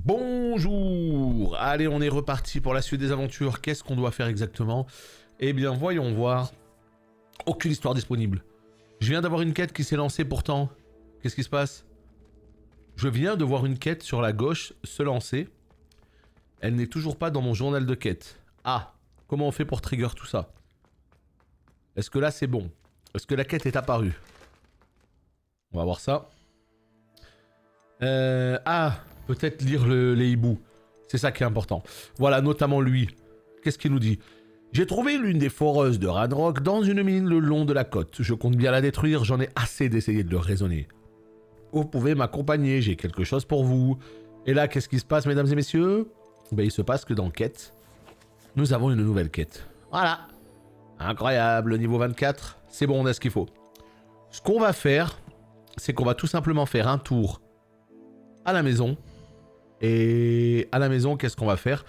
Bonjour. Allez, on est reparti pour la suite des aventures. Qu'est-ce qu'on doit faire exactement? Eh bien, voyons voir. Aucune histoire disponible. Je viens d'avoir une quête qui s'est lancée pourtant. Qu'est-ce qui se passe? Je viens de voir une quête sur la gauche se lancer. Elle n'est toujours pas dans mon journal de quête. Ah, comment on fait pour trigger tout ça? Est-ce que là c'est bon? Est-ce que la quête est apparue? On va voir ça. Peut-être lire les hiboux. C'est ça qui est important. Voilà, notamment lui. Qu'est-ce qu'il nous dit? J'ai trouvé l'une des foreuses de Ranrock dans une mine le long de la côte. Je compte bien la détruire, j'en ai assez d'essayer de le raisonner. Vous pouvez m'accompagner, j'ai quelque chose pour vous. Et là, qu'est-ce qui se passe, mesdames et messieurs? Ben, il se passe que dans quête, nous avons une nouvelle quête. Voilà. Incroyable, niveau 24. C'est bon, on a ce qu'il faut. Ce qu'on va faire, c'est qu'on va tout simplement faire un tour à la maison. Et à la maison, qu'est-ce qu'on va faire?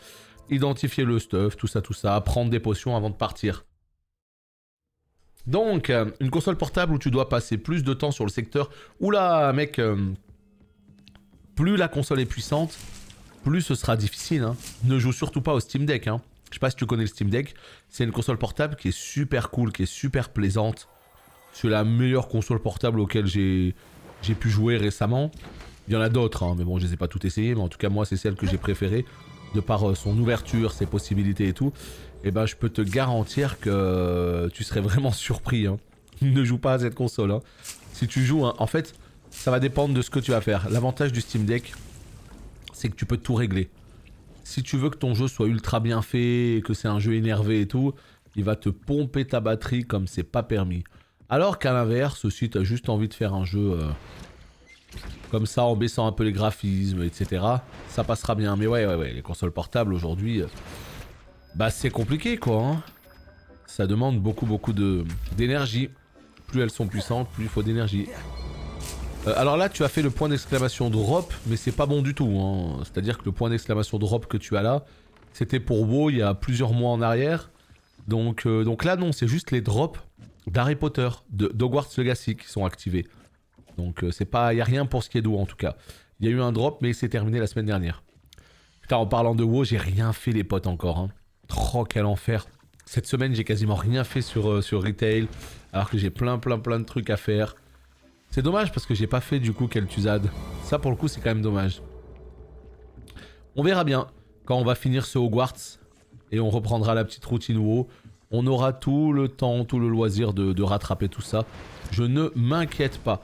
Identifier le stuff, tout ça, prendre des potions avant de partir. Donc, une console portable où tu dois passer plus de temps sur le secteur. Oula, mec, plus la console est puissante, plus ce sera difficile. Hein. Ne joue surtout pas au Steam Deck. Hein. Je sais pas si tu connais le Steam Deck. C'est une console portable qui est super cool, qui est super plaisante. C'est la meilleure console portable auquel j'ai pu jouer récemment. Il y en a d'autres, hein, mais bon, je les ai pas toutes essayées. Mais en tout cas, moi, c'est celle que j'ai préférée. De par son ouverture, ses possibilités et tout. Et ben, je peux te garantir que tu serais vraiment surpris. Hein. Ne joue pas à cette console. Hein. Si tu joues, hein, en fait, ça va dépendre de ce que tu vas faire. L'avantage du Steam Deck, c'est que tu peux tout régler. Si tu veux que ton jeu soit ultra bien fait, que c'est un jeu énervé et tout, il va te pomper ta batterie comme c'est pas permis. Alors qu'à l'inverse, si tu as juste envie de faire un jeu comme ça, en baissant un peu les graphismes, etc., ça passera bien. Mais ouais, les consoles portables aujourd'hui, bah c'est compliqué quoi. Hein. Ça demande beaucoup d'énergie. Plus elles sont puissantes, plus il faut d'énergie. Alors là, tu as fait le point d'exclamation drop, mais c'est pas bon du tout. Hein. C'est-à-dire que le point d'exclamation drop que tu as là, c'était pour WoW il y a plusieurs mois en arrière. Donc là, non, c'est juste les drops d'Harry Potter, d'Hogwarts Legacy qui sont activés. Donc c'est pas, y a rien pour ce qui est d'eau en tout cas. Il y a eu un drop, mais c'est terminé la semaine dernière. Putain, en parlant de WoW, j'ai rien fait les potes encore. Hein. Oh, quel enfer. Cette semaine, j'ai quasiment rien fait sur Retail, alors que j'ai plein de trucs à faire. C'est dommage parce que j'ai pas fait du coup Kel'Thuzad. Ça pour le coup c'est quand même dommage. On verra bien quand on va finir ce Hogwarts et on reprendra la petite routine WoW. On aura tout le temps, tout le loisir de rattraper tout ça. Je ne m'inquiète pas.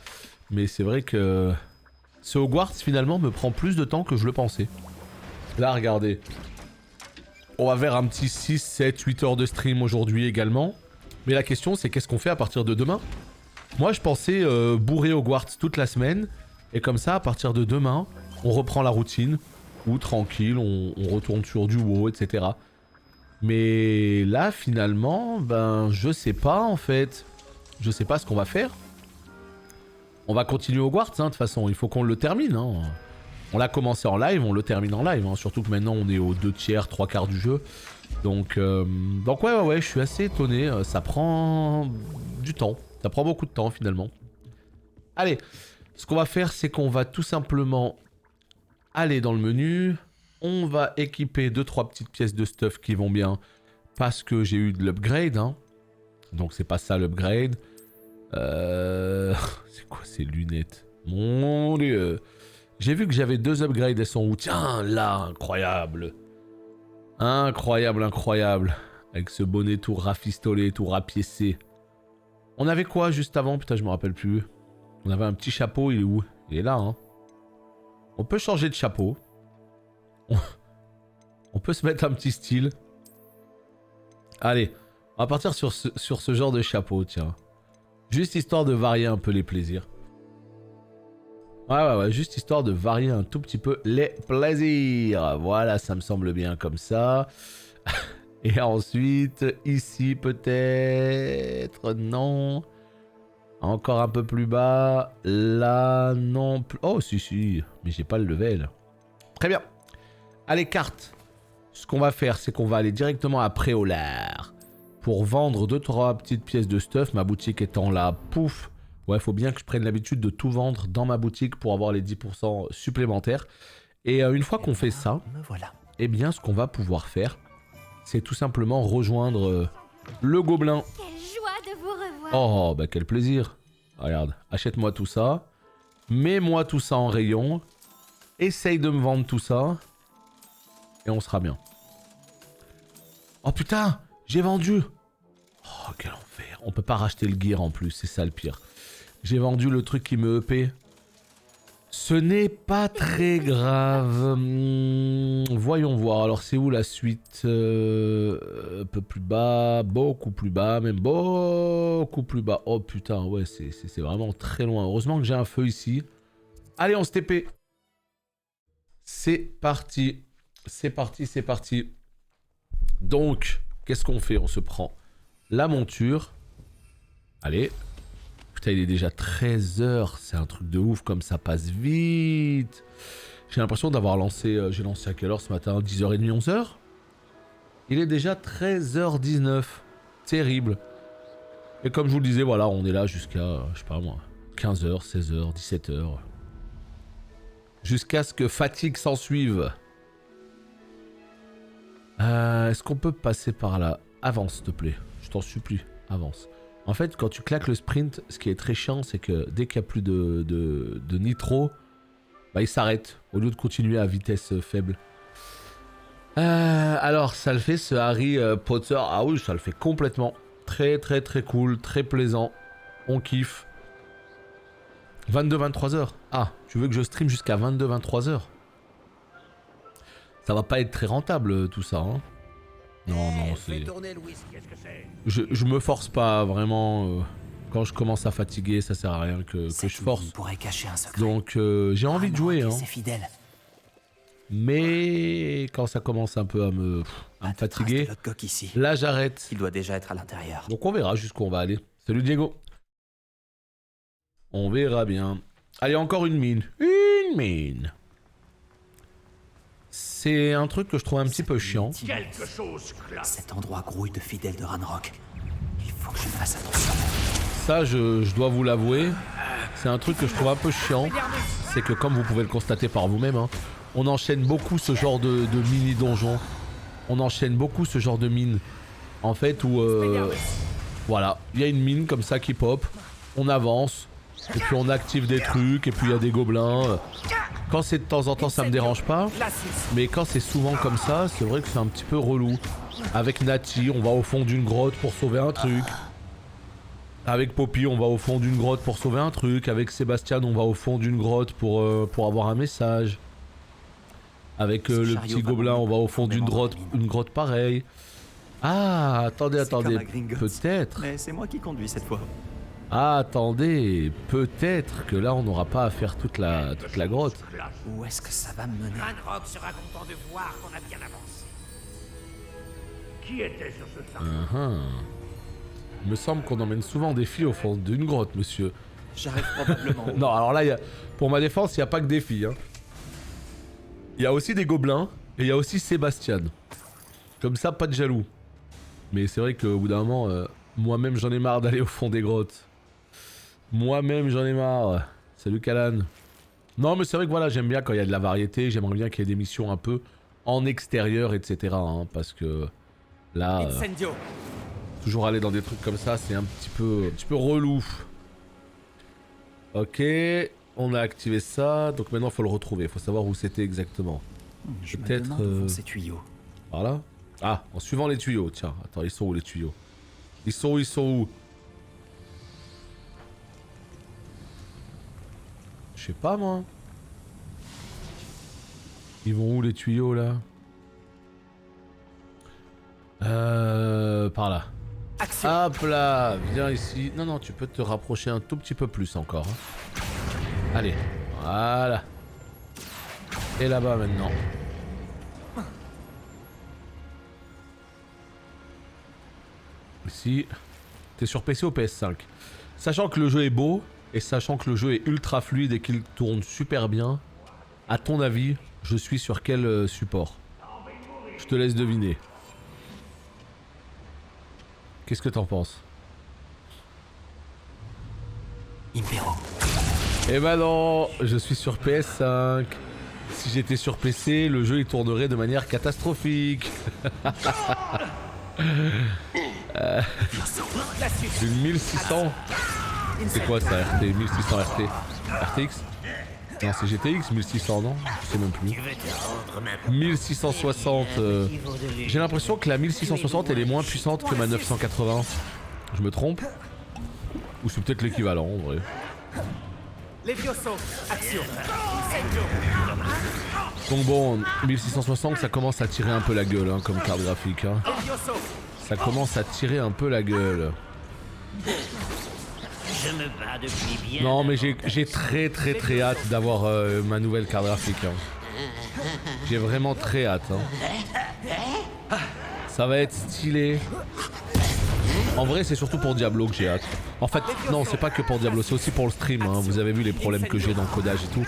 Mais c'est vrai que ce Hogwarts finalement me prend plus de temps que je le pensais. Là regardez. On va faire un petit 6, 7, 8 heures de stream aujourd'hui également. Mais la question c'est qu'est-ce qu'on fait à partir de demain? Moi je pensais bourrer Hogwarts toute la semaine. Et comme ça à partir de demain, on reprend la routine. Ou tranquille, on retourne sur du WoW, etc. Mais là finalement, ben je sais pas en fait. Je sais pas ce qu'on va faire. On va continuer Hogwarts, hein, de toute façon, il faut qu'on le termine. Hein. On l'a commencé en live, on le termine en live. Hein. Surtout que maintenant on est aux 2 tiers, 3 quarts du jeu. Donc ouais, je suis assez étonné. Ça prend du temps. Ça prend beaucoup de temps finalement. Allez, ce qu'on va faire, c'est qu'on va tout simplement aller dans le menu. On va équiper 2-3 petites pièces de stuff qui vont bien. Parce que j'ai eu de l'upgrade. Hein. Donc c'est pas ça l'upgrade. C'est quoi ces lunettes? Mon dieu. J'ai vu que j'avais 2 upgrades, elles sont où? Tiens, là, incroyable. Incroyable. Avec ce bonnet tout rafistolé, tout rapiécé. On avait quoi juste avant? Putain, je me rappelle plus. On avait un petit chapeau, il est où? Il est là, hein. On peut changer de chapeau. On peut se mettre un petit style. Allez, on va partir sur ce genre de chapeau, tiens. Juste histoire de varier un peu les plaisirs. Ouais, juste histoire de varier un tout petit peu les plaisirs. Voilà, ça me semble bien comme ça. Et ensuite, ici peut-être, non. Encore un peu plus bas. Là, non plus. Oh, si, mais j'ai pas le level. Très bien. Allez, carte. Ce qu'on va faire, c'est qu'on va aller directement à Préolard. Pour vendre 2-3 petites pièces de stuff, ma boutique étant là, pouf. Ouais, faut bien que je prenne l'habitude de tout vendre dans ma boutique pour avoir les 10% supplémentaires. Et une fois qu'on fait ça, Me voilà. eh bien ce qu'on va pouvoir faire, c'est tout simplement rejoindre le gobelin. Quelle joie de vous revoir. Oh, bah quel plaisir. Regarde, achète-moi tout ça. Mets-moi tout ça en rayon. Essaye de me vendre tout ça. Et on sera bien. Oh putain, j'ai vendu. Oh, quel enfer. On peut pas racheter le gear en plus, c'est ça le pire. J'ai vendu le truc qui me EP. Ce n'est pas très grave. Voyons voir. Alors c'est où la suite? Un peu plus bas, beaucoup plus bas, même beaucoup plus bas. Oh putain, ouais, c'est vraiment très loin. Heureusement que j'ai un feu ici. Allez, on se TP. C'est parti. C'est parti, c'est parti. Donc, qu'est-ce qu'on fait? On se prend la monture. Allez. Putain, il est déjà 13h, c'est un truc de ouf comme ça passe vite. J'ai l'impression d'avoir lancé, j'ai lancé à quelle heure ce matin? 10h30, 11h? Il est déjà 13h19, terrible. Et comme je vous le disais, voilà, on est là jusqu'à, je sais pas moi, 15h, 16h, 17h. Jusqu'à ce que fatigue s'en suive. Est-ce qu'on peut passer par là? Avance, s'il te plaît, je t'en supplie, avance. En fait, quand tu claques le sprint, ce qui est très chiant, c'est que dès qu'il n'y a plus de nitro, bah, il s'arrête au lieu de continuer à vitesse faible. Alors, ça le fait ce Harry Potter. Ah oui, ça le fait complètement. Très très très cool, très plaisant. On kiffe. 22-23 heures. Ah, tu veux que je stream jusqu'à 22-23 heures? Ça va pas être très rentable tout ça, hein. Non, non, c'est... Je me force pas, vraiment. Quand je commence à fatiguer, ça sert à rien que je force. Cacher un secret. Donc, j'ai envie de jouer, hein. Fidèle. Mais quand ça commence un peu à me fatiguer, là j'arrête. Il doit déjà être à l'intérieur. Donc on verra jusqu'où on va aller. Salut Diego. On verra bien. Allez, encore une mine. Une mine. C'est un truc que je trouve un petit peu chiant. Quelque chose classe. Cet endroit grouille de fidèles de Ranrock. Il faut que je fasse attention. Ça, je dois vous l'avouer. C'est un truc que je trouve un peu chiant. C'est que comme vous pouvez le constater par vous-même, hein, on enchaîne beaucoup ce genre de mini-donjons. On enchaîne beaucoup ce genre de mines. En fait, où... voilà, il y a une mine comme ça qui pop. On avance. Et puis on active des trucs. Et puis il y a des gobelins. Quand c'est de temps en temps, ça me dérange pas. Mais quand c'est souvent comme ça, c'est vrai que c'est un petit peu relou. Avec Nati, on va au fond d'une grotte pour sauver un truc. Avec Poppy, on va au fond d'une grotte pour sauver un truc. Avec Sébastien, on va au fond d'une grotte pour avoir un message. Avec le petit gobelin, on va au fond d'une grotte, une grotte pareille. Ah, attendez, peut-être. Mais c'est moi qui conduis cette fois. Ah, attendez, peut-être que là on n'aura pas à faire toute la grotte. Où est-ce que ça va me mener? Ranrock sera content de voir qu'on a bien avancé. Qui était sur ce char? Il me semble qu'on emmène souvent des filles au fond d'une grotte, monsieur. J'arrive probablement. Non, alors là, pour ma défense, il n'y a pas que des filles. Hein. Il y a aussi des gobelins et il y a aussi Sébastien. Comme ça, pas de jaloux. Mais c'est vrai qu'au bout d'un moment, moi-même j'en ai marre d'aller au fond des grottes. Moi-même j'en ai marre. Salut Kalan. Non mais c'est vrai que voilà, j'aime bien quand il y a de la variété, j'aimerais bien qu'il y ait des missions un peu en extérieur, etc. Hein, parce que là, toujours aller dans des trucs comme ça, c'est un petit peu relou. Ok, on a activé ça, donc maintenant il faut le retrouver, il faut savoir où c'était exactement. Peut-être... ces tuyaux. Par là? Ah, en suivant les tuyaux, tiens. Attends, ils sont où les tuyaux? Ils sont où? Je sais pas moi. Ils vont où les tuyaux là? Par là. Action. Hop là, viens ici. Non, tu peux te rapprocher un tout petit peu plus encore. Hein. Allez, voilà. Et là-bas maintenant. Ici. T'es sur PC ou PS5? Sachant que le jeu est beau, et sachant que le jeu est ultra fluide et qu'il tourne super bien, à ton avis, je suis sur quel support? Je te laisse deviner. Qu'est-ce que t'en penses? Impero. Eh ben non, je suis sur PS5. Si j'étais sur PC, le jeu il tournerait de manière catastrophique. Une 1600. C'est quoi ça RT? 1600 RT? RTX? Non c'est GTX 1600 non? Je sais même plus. 1660. J'ai l'impression que la 1660 elle est moins puissante que ma 980. Je me trompe? Ou c'est peut-être l'équivalent en vrai. Donc bon, 1660 ça commence à tirer un peu la gueule hein, comme carte graphique. Hein. Ça commence à tirer un peu la gueule. Non mais j'ai très hâte d'avoir ma nouvelle carte graphique. Hein. J'ai vraiment très hâte. Hein. Ça va être stylé. En vrai c'est surtout pour Diablo que j'ai hâte. En fait non c'est pas que pour Diablo, c'est aussi pour le stream. Hein. Vous avez vu les problèmes que j'ai dans le codage et tout.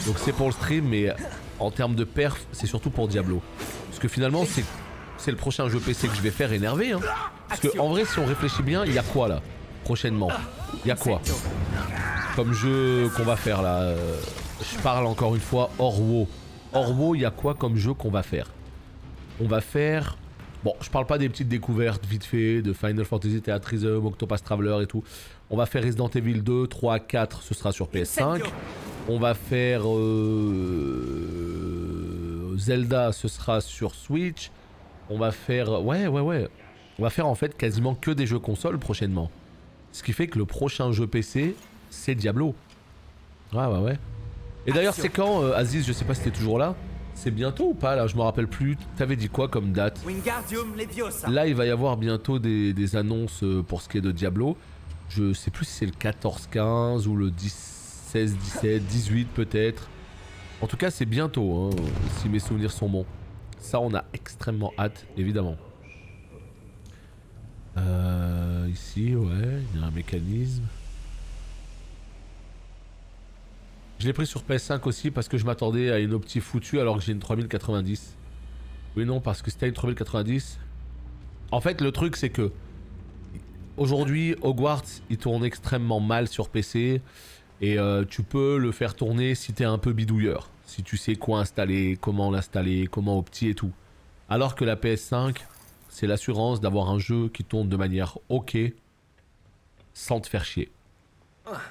Donc c'est pour le stream mais en termes de perf c'est surtout pour Diablo. Parce que finalement c'est le prochain jeu PC que je vais faire énervé. Hein. Parce que en vrai si on réfléchit bien, il y a quoi là? Prochainement. Il y a quoi comme jeu qu'on va faire là? Je parle encore une fois hors WoW. Hors WoW, il y a quoi comme jeu qu'on va faire? On va faire... Bon, je parle pas des petites découvertes vite fait de Final Fantasy Theatrhythm, Octopath Traveler et tout. On va faire Resident Evil 2, 3, 4, ce sera sur PS5. On va faire Zelda, ce sera sur Switch. On va faire... Ouais. On va faire en fait quasiment que des jeux consoles prochainement. Ce qui fait que le prochain jeu PC, c'est Diablo. Ouais. Et d'ailleurs, c'est quand, Aziz, je sais pas si t'es toujours là. C'est bientôt ou pas là? Je me rappelle plus. T'avais dit quoi comme date? Là, il va y avoir bientôt des annonces pour ce qui est de Diablo. Je sais plus si c'est le 14-15 ou le 16-17, 18 peut-être. En tout cas, c'est bientôt, hein, si mes souvenirs sont bons. Ça, on a extrêmement hâte, évidemment. Ici, ouais, il y a un mécanisme. Je l'ai pris sur PS5 aussi parce que je m'attendais à une opti foutue alors que j'ai une 3090. Oui, non, parce que c'était une 3090. En fait, le truc, c'est que aujourd'hui, Hogwarts, il tourne extrêmement mal sur PC. Et tu peux le faire tourner si t'es un peu bidouilleur. Si tu sais quoi installer, comment opti et tout. Alors que la PS5, c'est l'assurance d'avoir un jeu qui tourne de manière ok, sans te faire chier.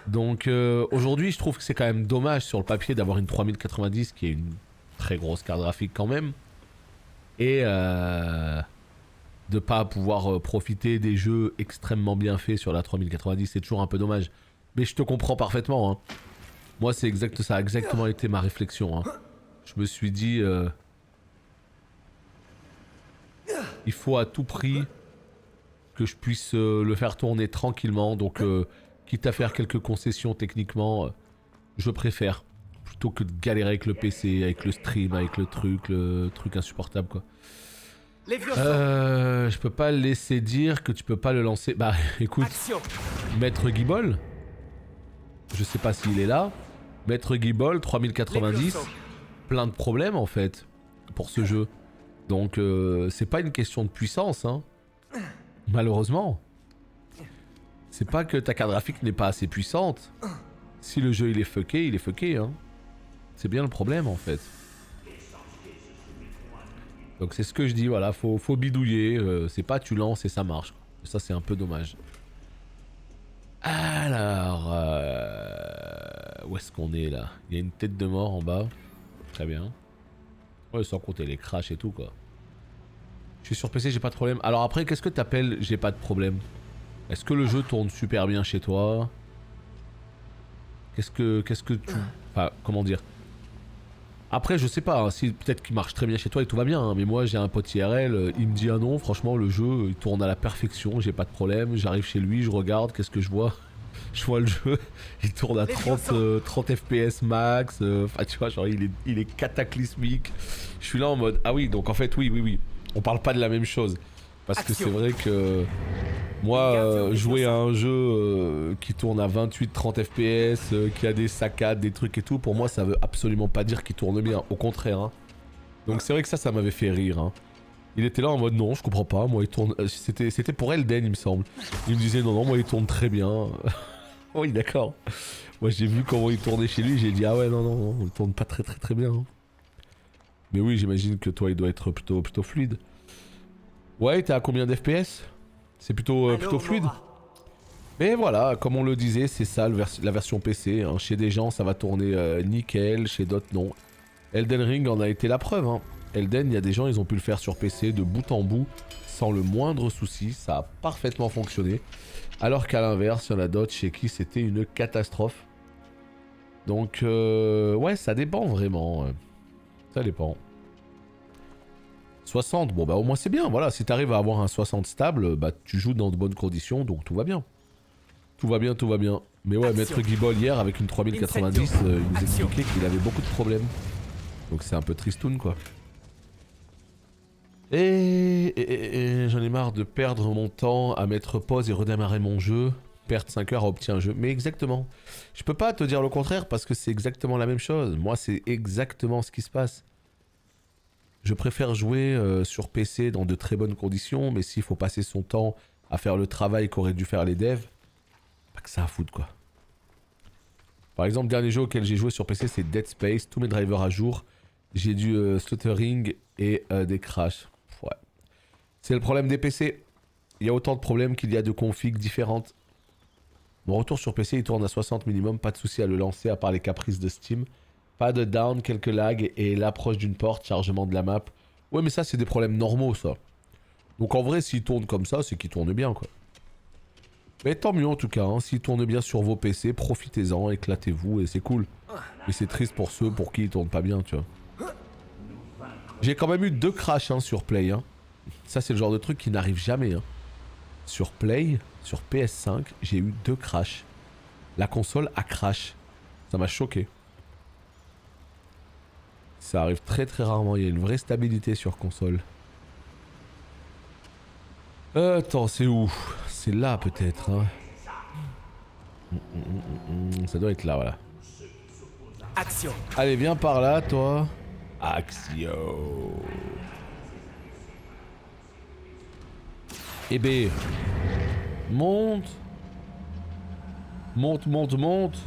Donc aujourd'hui, je trouve que c'est quand même dommage sur le papier d'avoir une 3090 qui est une très grosse carte graphique quand même. Et de pas pouvoir profiter des jeux extrêmement bien faits sur la 3090, c'est toujours un peu dommage. Mais je te comprends parfaitement. Hein. Moi, ça a exactement été ma réflexion. Hein. Je me suis dit... il faut à tout prix que je puisse le faire tourner tranquillement. Donc, quitte à faire quelques concessions techniquement, je préfère. Plutôt que de galérer avec le PC, avec le stream, avec le truc insupportable quoi. Je peux pas laisser dire que tu peux pas le lancer. Bah écoute, Maître Guibol, je sais pas s'il est là. Maître Guibol, 3090, plein de problèmes en fait pour ce jeu. Donc c'est pas une question de puissance, hein. Malheureusement. C'est pas que ta carte graphique n'est pas assez puissante. Si le jeu il est fucké, hein. C'est bien le problème en fait. Donc c'est ce que je dis, voilà, faut bidouiller. C'est pas tu lances et ça marche. Ça c'est un peu dommage. Alors... où est-ce qu'on est là? Il y a une tête de mort en bas. Très bien. Ouais, sans compter les crashs et tout quoi. Je suis sur PC, j'ai pas de problème. Alors après, qu'est-ce que t'appelles j'ai pas de problème? Est-ce que le jeu tourne super bien chez toi? Qu'est-ce que tu... Enfin, comment dire? Après, je sais pas, hein, si peut-être qu'il marche très bien chez toi et tout va bien, hein, mais moi j'ai un pote IRL, il me dit ah non, franchement le jeu il tourne à la perfection, j'ai pas de problème, j'arrive chez lui, je regarde, qu'est-ce que je vois? Je vois le jeu, il tourne à 30 FPS max, enfin tu vois, genre il est cataclysmique. Je suis là en mode, ah oui, donc en fait oui, on parle pas de la même chose. Parce que c'est vrai que moi, jouer à un jeu qui tourne à 28-30 FPS, qui a des saccades, des trucs et tout, pour moi ça veut absolument pas dire qu'il tourne bien, au contraire. Hein. Donc c'est vrai que ça m'avait fait rire. Hein. Il était là en mode non, je comprends pas, moi il tourne... C'était pour Elden il me semble. Il me disait non, moi il tourne très bien. Oui d'accord. Moi j'ai vu comment il tournait chez lui, j'ai dit ah ouais non, il tourne pas très bien. Hein. Mais oui, j'imagine que toi, il doit être plutôt fluide. Ouais, t'es à combien d'FPS? C'est plutôt fluide. Mais voilà, comme on le disait, c'est ça la version PC. Hein. Chez des gens, ça va tourner nickel, chez d'autres, non. Elden Ring en a été la preuve. Hein. Elden, il y a des gens, ils ont pu le faire sur PC de bout en bout, sans le moindre souci. Ça a parfaitement fonctionné. Alors qu'à l'inverse, il y en a d'autres chez qui c'était une catastrophe. Donc, ouais, ça dépend vraiment. Ça dépend. 60, bon bah au moins c'est bien, voilà, si t'arrives à avoir un 60 stable, bah tu joues dans de bonnes conditions, donc tout va bien. Tout va bien, tout va bien. Mais ouais, Maître Guibol hier avec une 3090, il nous expliquait qu'il avait beaucoup de problèmes. Donc c'est un peu tristoun quoi. Et j'en ai marre de perdre mon temps à mettre pause et redémarrer mon jeu, perdre 5 heures à obtenir un jeu. Mais exactement, je peux pas te dire le contraire parce que c'est exactement la même chose. Moi c'est exactement ce qui se passe. Je préfère jouer sur PC dans de très bonnes conditions, mais s'il faut passer son temps à faire le travail qu'auraient dû faire les devs, pas que ça à foutre quoi. Par exemple, le dernier jeu auquel j'ai joué sur PC c'est Dead Space, tous mes drivers à jour, j'ai du stuttering et des crashs. Ouais. C'est le problème des PC, il y a autant de problèmes qu'il y a de configs différentes. Mon retour sur PC il tourne à 60 minimum, pas de souci à le lancer à part les caprices de Steam. Pas de down, quelques lags et l'approche d'une porte, chargement de la map. Ouais mais ça c'est des problèmes normaux ça. Donc en vrai s'il tourne comme ça c'est qu'il tourne bien quoi. Mais tant mieux en tout cas, hein. S'il tourne bien sur vos PC, profitez-en, éclatez-vous et c'est cool. Mais c'est triste pour ceux pour qui il tourne pas bien tu vois. J'ai quand même eu 2 crashs hein, sur Play. Hein. Ça c'est le genre de truc qui n'arrive jamais. Hein. Sur Play, sur PS5, j'ai eu 2 crashs. La console a crash. Ça m'a choqué. Ça arrive très rarement, il y a une vraie stabilité sur console. Attends, c'est où? C'est là peut-être. Hein. Ça doit être là, voilà. Action. Allez, viens par là, toi. Action. Eh ben, monte. Monte, monte, monte.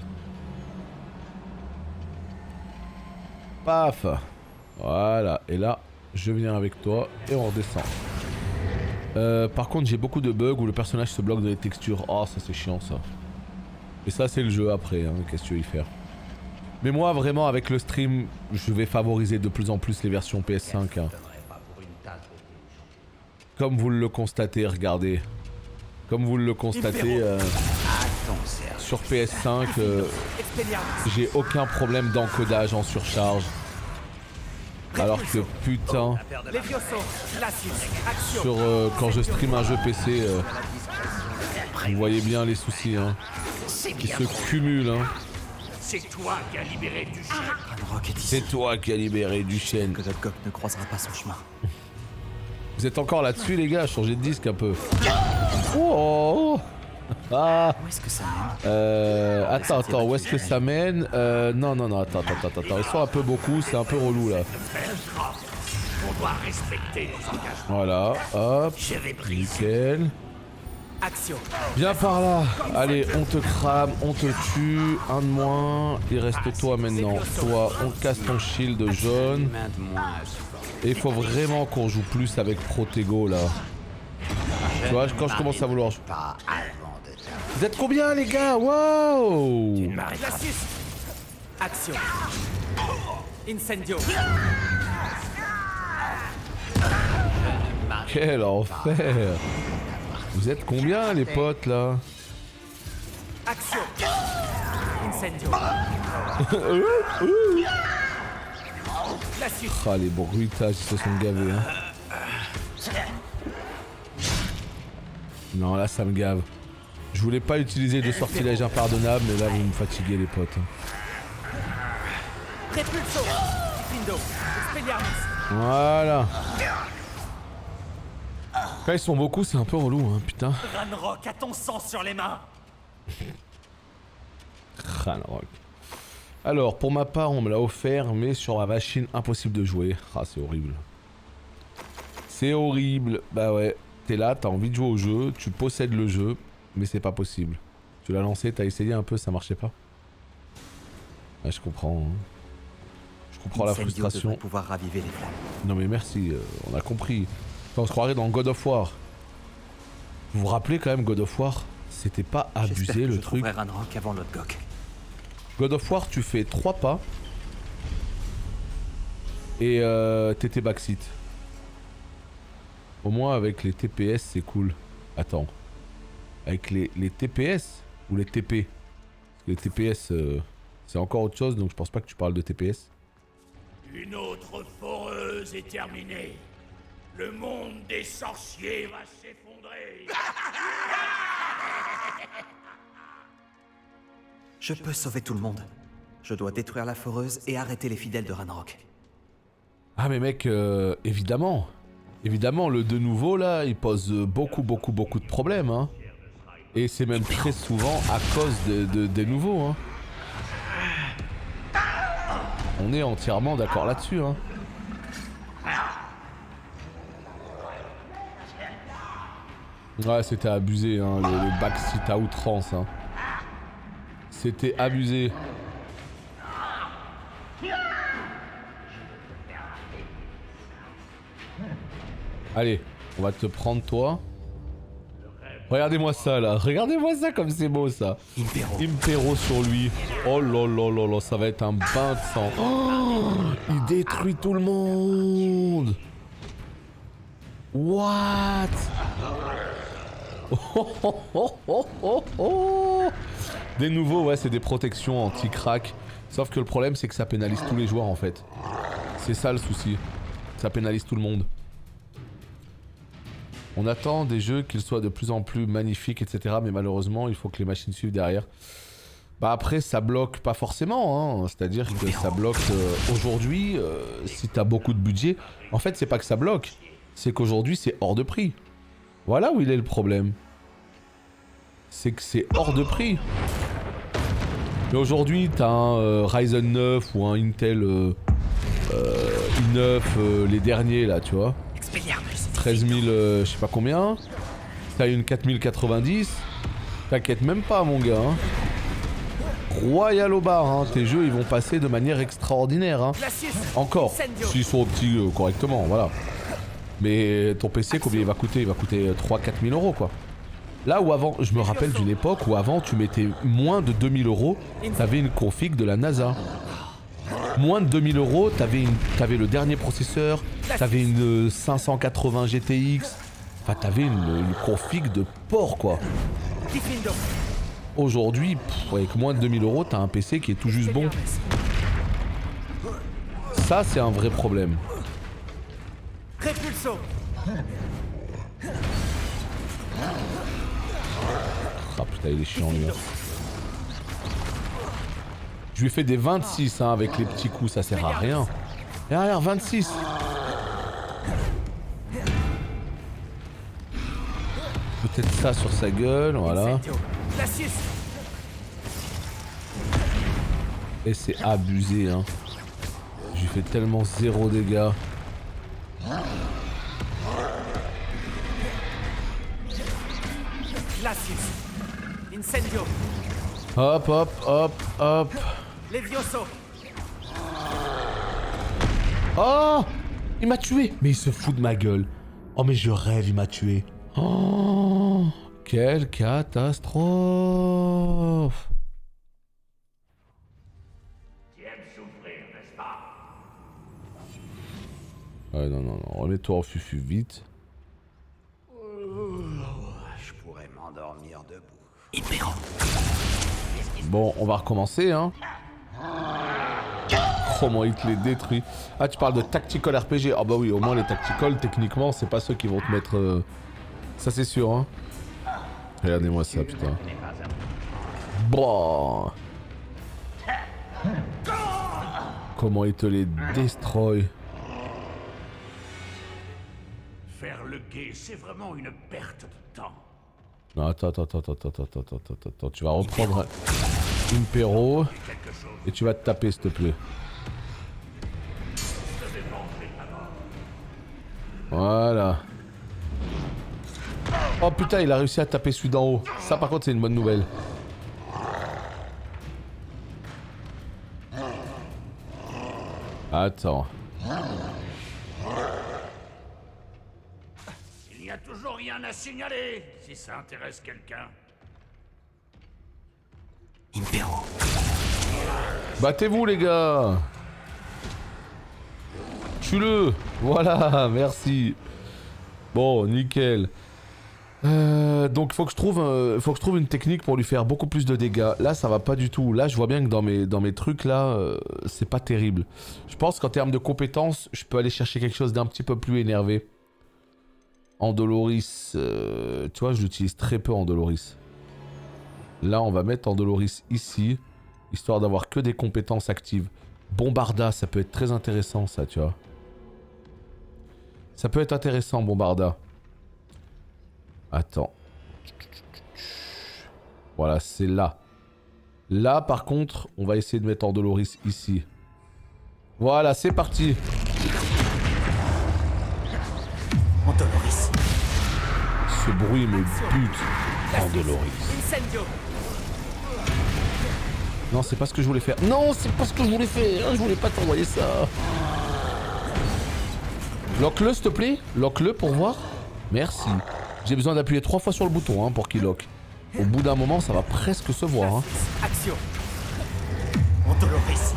Paf. Voilà, et là, je viens avec toi et on redescend. Par contre, j'ai beaucoup de bugs où le personnage se bloque dans les textures. Oh, ça c'est chiant ça. Et ça c'est le jeu après, hein. Qu'est-ce que tu veux y faire? Mais moi, vraiment, avec le stream, je vais favoriser de plus en plus les versions PS5. Hein. Comme vous le constatez, regardez. Comme vous le constatez, sur PS5, j'ai aucun problème d'encodage en surcharge. Alors que putain, sur quand je stream un jeu PC, vous voyez bien les soucis hein, qui se cumulent. Hein. C'est toi qui as libéré du chien. Ranrock est ici. C'est toi qui as libéré du chêne. Que Doc ne croisera pas son chemin. Vous êtes encore là-dessus les gars, changez de disque un peu. Oh ah. Où est-ce que ça mène? Attends, où est-ce que ça mène? Non, attends, ils sont un peu beaucoup, c'est un peu relou là. On doit respecter nos engagements. Voilà, hop, Je vais briser. nickel. Action. Viens par là. Allez, on te crame, on te tue. Un de moins. Il reste toi maintenant. Toi, on casse ton shield jaune. Et il faut vraiment qu'on joue plus avec Protego là. Tu vois, quand je commence à vouloir... Vous êtes combien les gars? Waouh! Glacius. Action. Incendio. Quel enfer! Vous êtes combien les potes là? Action. Incendio. Glacius. Ah les bruitages ils se sont gavés hein. Non là ça me gave. Je voulais pas utiliser de sortilège impardonnable mais là vous me fatiguez les potes. Repulso. Pindo. Expelliarmus. Voilà. Quand ils sont beaucoup c'est un peu relou hein putain. Ranrock a ton sang sur les mains. Ranrock. Alors pour ma part on me l'a offert mais sur ma machine impossible de jouer. Ah c'est horrible. C'est horrible. Bah ouais. T'es là, t'as envie de jouer au jeu, tu possèdes le jeu, mais c'est pas possible. Tu l'as lancé, t'as essayé un peu, ça marchait pas. Ouais, je comprends. Hein. Je Je comprends la Incendio frustration. devrait pouvoir raviver les flammes. Non mais merci, on a compris. Enfin, on se croirait dans God of War. Vous vous rappelez quand même God of War? C'était pas J'espère abusé que le je truc. trouverai Ranrock avant Lodgok. God of War, tu fais 3 pas. Et t'étais backseat. Au moins avec les TPS c'est cool. Attends. Avec les TPS ou les TP? Parce que les TPS c'est encore autre chose donc je pense pas que tu parles de TPS. Une autre foreuse est terminée. Le monde des sorciers va s'effondrer. Je peux sauver tout le monde. Je dois détruire la foreuse et arrêter les fidèles de Ranrock. Ah mais mec, évidemment. Évidemment, le de nouveau là, il pose beaucoup de problèmes. Hein. Et c'est même très souvent à cause des nouveaux. Hein. On est entièrement d'accord là-dessus. Hein. Ouais, c'était abusé, hein, le backseat à outrance. Hein. C'était abusé. Allez, on va te prendre toi. Regardez-moi ça là, regardez-moi ça comme c'est beau ça. Impero sur lui. Oh là là là là, ça va être un bain de sang. Oh, il détruit tout le monde. What? Oh, oh, oh, oh, oh, oh. Des nouveaux, ouais, c'est des protections anti-crack. Sauf que le problème, c'est que ça pénalise tous les joueurs en fait. C'est ça le souci. Ça pénalise tout le monde. On attend des jeux qu'ils soient de plus en plus magnifiques, etc. Mais malheureusement, il faut que les machines suivent derrière. Bah après, ça bloque pas forcément. Hein. C'est-à-dire que ça bloque aujourd'hui, si t'as beaucoup de budget. En fait, c'est pas que ça bloque. C'est qu'aujourd'hui, c'est hors de prix. Voilà où il est le problème. C'est que c'est hors de prix. Mais aujourd'hui, t'as un Ryzen 9 ou un Intel i9, les derniers là, tu vois. 13 000, je sais pas combien. T'as une 4090. T'inquiète même pas, mon gars. Hein. Royal au bar, hein. Tes jeux ils vont passer de manière extraordinaire. Hein. Encore, s'ils sont optis correctement, voilà. Mais ton PC, combien il va coûter? Il va coûter 3-4 000 euros, quoi. Là où avant, je me rappelle d'une époque où avant tu mettais moins de 2000 euros, t'avais une config de la NASA. Moins de 2000 euros, t'avais le dernier processeur, t'avais une 580 GTX, enfin t'avais une config de porc quoi. Aujourd'hui, avec moins de 2000 euros, t'as un PC qui est tout juste bon. Ça c'est un vrai problème. Repulso. Ah putain il est chiant lui. Je lui ai fait des 26 hein, avec les petits coups, ça sert à rien. Et regarde, 26. Peut-être ça sur sa gueule, voilà. Et c'est abusé, hein. Je lui fais tellement 0 dégâts. Incendio. Hop, hop, hop, hop. Levioso. Oh! Il m'a tué! Mais il se fout de ma gueule. Oh, mais je rêve, il m'a tué. Oh! Quelle catastrophe! Tu aimes souffrir, n'est-ce pas? Ouais, non, non, non. Remets-toi au fufu vite. Je pourrais m'endormir debout. Bon, on va recommencer, hein. Comment il te les détruit. Ah, tu parles de tactical RPG. Ah bah oui, au moins les tactical, techniquement, c'est pas ceux qui vont te mettre... Ça, c'est sûr, hein. Regardez-moi ça, putain. Bon. Comment il te les destroy. Faire le guet, c'est vraiment une perte de temps. Non, attends. Tu vas reprendre Impero et tu vas te taper, s'il te plaît. Voilà. Oh putain, il a réussi à taper celui d'en haut. Ça, par contre, c'est une bonne nouvelle. Attends. Il n'y a toujours rien à signaler, si ça intéresse quelqu'un. Impero. Battez-vous les gars. Tue-le. Voilà, merci. Bon, nickel. Donc faut que je trouve une technique pour lui faire beaucoup plus de dégâts. Là ça va pas du tout. Là je vois bien que dans mes trucs là, c'est pas terrible. Je pense qu'en termes de compétences, je peux aller chercher quelque chose d'un petit peu plus énervé. Andoloris, tu vois, je l'utilise très peu Andoloris. Là on va mettre Andoloris ici, histoire d'avoir que des compétences actives. Bombarda, ça peut être très intéressant ça, tu vois. Ça peut être intéressant Bombarda. Attends. Voilà, c'est là. Là, par contre, on va essayer de mettre Andoloris ici. Voilà, c'est parti. Andoloris. Ce bruit me bute. Andoloris. Incendio. Non, c'est pas ce que je voulais faire. Non, c'est pas ce que je voulais faire. Je voulais pas t'envoyer ça. Lock-le, s'il te plaît. Lock-le pour voir. Merci. J'ai besoin d'appuyer 3 fois sur le bouton hein, pour qu'il lock. Au bout d'un moment, ça va presque se voir. Hein. Action. Andoloris.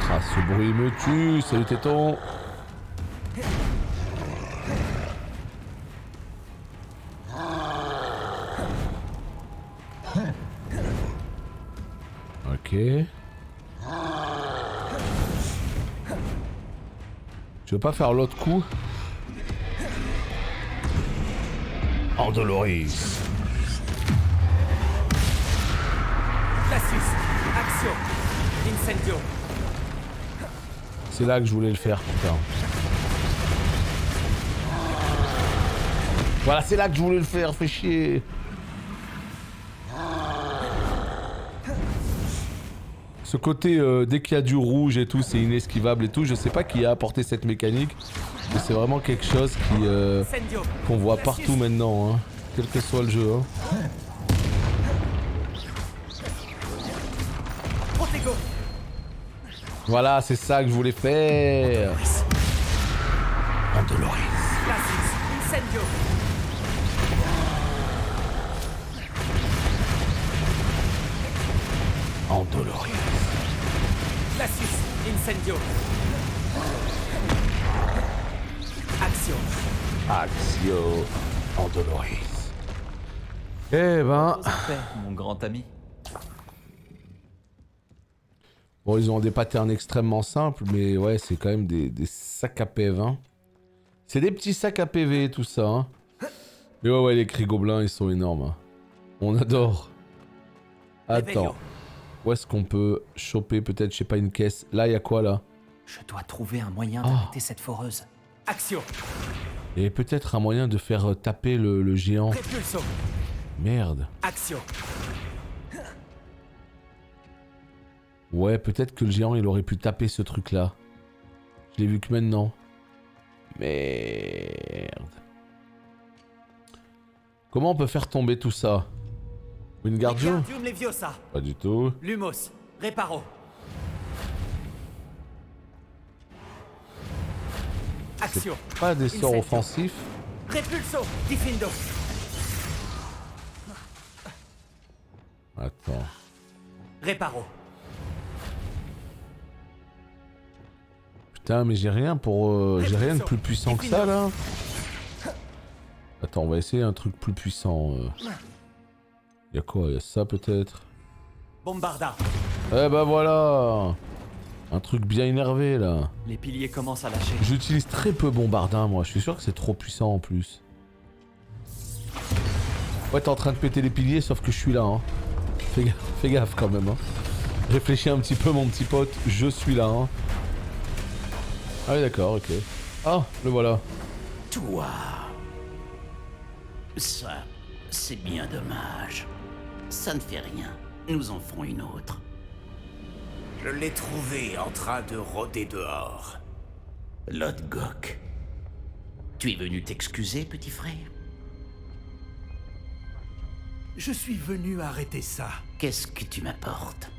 Ah, ce bruit me tue. Salut téton. Ok. Je veux pas faire l'autre coup. Andoloris. Glacius. Action. Incendio. C'est là que je voulais le faire, putain. Voilà, c'est là que je voulais le faire, fais chier. Ce côté, dès qu'il y a du rouge et tout, c'est inesquivable et tout, je sais pas qui a apporté cette mécanique, mais c'est vraiment quelque chose qui qu'on voit partout maintenant, hein, quel que soit le jeu. Hein. Voilà, c'est ça que je voulais faire. Andoloris. Glacius. Incendio. Andoloris. Glacius. Incendio. Action. Axio. Andoloris. Eh ben... Mon grand ami. Bon, ils ont des patterns extrêmement simples, mais ouais, c'est quand même des sacs à PV. Hein. C'est des petits sacs à PV, tout ça. Hein. Mais ouais, les cris gobelins, ils sont énormes. Hein. On adore. Attends. Où est-ce qu'on peut choper peut-être, je sais pas, une caisse? Là, il y a quoi, là? Je dois trouver un moyen d'arrêter cette foreuse. Action. Et peut-être un moyen de faire taper le géant. Répulso. Merde. Action. Ouais, peut-être que le géant, il aurait pu taper ce truc-là. Je l'ai vu que maintenant. Merde. Comment on peut faire tomber tout ça? Wingardium? Wingardium Leviosa. Pas du tout. Lumos. Reparo. Action. Pas des sorts Incendio. offensifs. Repulso. Diffindo. Attends. Reparo. Putain, mais j'ai rien pour... j'ai rien de plus puissant que ça, là. Attends, on va essayer un truc plus puissant. Y'a quoi? Y'a ça, peut-être? Bombarda. Eh ben voilà. Un truc bien énervé, là. Les piliers commencent à lâcher. J'utilise très peu Bombardin, moi. Je suis sûr que c'est trop puissant, en plus. Ouais, t'es en train de péter les piliers, sauf que je suis là, hein. Fais gaffe, quand même, hein. Réfléchis un petit peu, mon petit pote. Je suis là, hein. Ah oui, d'accord, ok. Ah, le voilà. Toi. Ça, c'est bien dommage. Ça ne fait rien. Nous en ferons une autre. Je l'ai trouvé en train de rôder dehors. Lodgok. Tu es venu t'excuser, petit frère? Je suis venu arrêter ça. Qu'est-ce que tu m'apportes?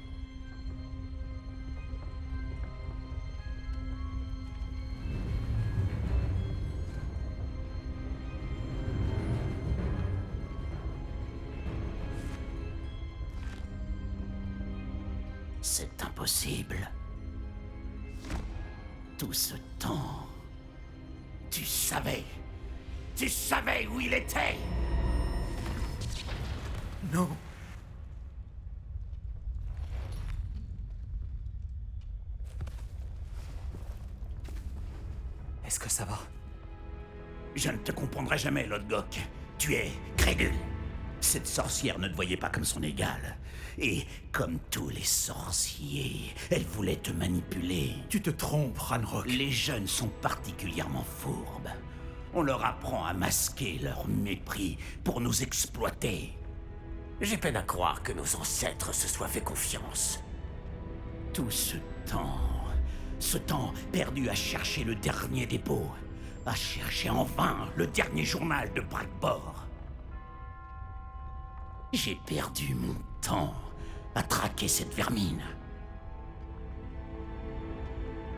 C'est impossible. Tout ce temps, tu savais où il était. Non. Est-ce que ça va? Je ne te comprendrai jamais, Lodgok. Tu es crédule. Cette sorcière ne te voyait pas comme son égale. Et comme tous les sorciers, elle voulait te manipuler. Tu te trompes, Ranrock. Les jeunes sont particulièrement fourbes. On leur apprend à masquer leur mépris pour nous exploiter. J'ai peine à croire que nos ancêtres se soient fait confiance. Tout ce temps perdu à chercher le dernier dépôt, à chercher en vain le dernier journal de Brackbor. J'ai perdu mon temps à traquer cette vermine.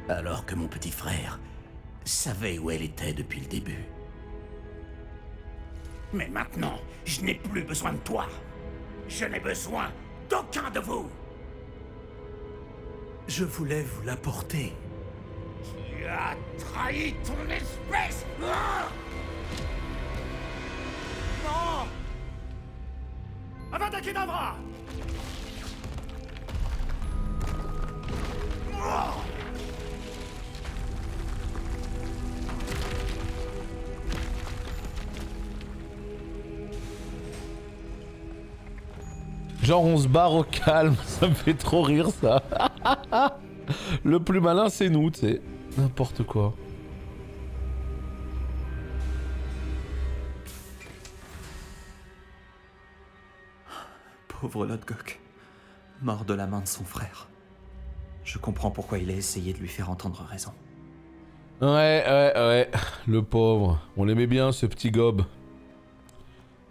Alors que mon petit frère savait où elle était depuis le début. Mais maintenant, je n'ai plus besoin de toi. Je n'ai besoin d'aucun de vous. Je voulais vous l'apporter. Tu as trahi ton espèce. Ah! Non! Avada Kedavra! Oh! Genre on se barre au calme, ça me fait trop rire ça. Le plus malin c'est nous, tu sais. N'importe quoi. Pauvre Lodgok, mort de la main de son frère. Je comprends pourquoi il a essayé de lui faire entendre raison. Ouais. Le pauvre. On l'aimait bien ce petit gobe.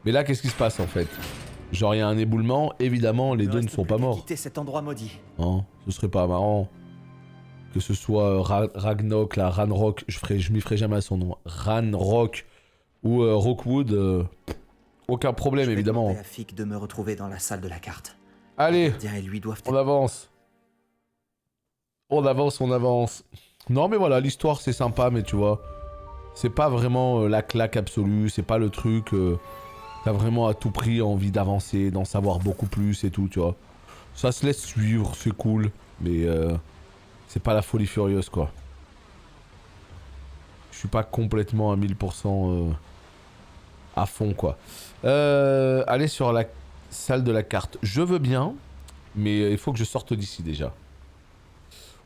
Mais là qu'est-ce qui se passe en fait? Genre il y a un éboulement, évidemment les deux ne sont pas morts. Quitter cet endroit maudit. Hein, ce serait pas marrant. Que ce soit Ragnok, là, Ranrock, je m'y ferai jamais à son nom. Ranrock ou Rookwood, aucun problème évidemment. Je vais demander à Fig de me retrouver dans la salle de la carte. Allez, Tiens, et lui doivent... on avance. On avance. Non mais voilà, l'histoire c'est sympa, mais tu vois, c'est pas vraiment la claque absolue, c'est pas le truc... T'as vraiment à tout prix envie d'avancer, d'en savoir beaucoup plus et tout, tu vois. Ça se laisse suivre, c'est cool, mais c'est pas la folie furieuse, quoi. Je suis pas complètement à 1000% à fond, quoi. Aller sur la salle de la carte. Je veux bien, mais il faut que je sorte d'ici, déjà.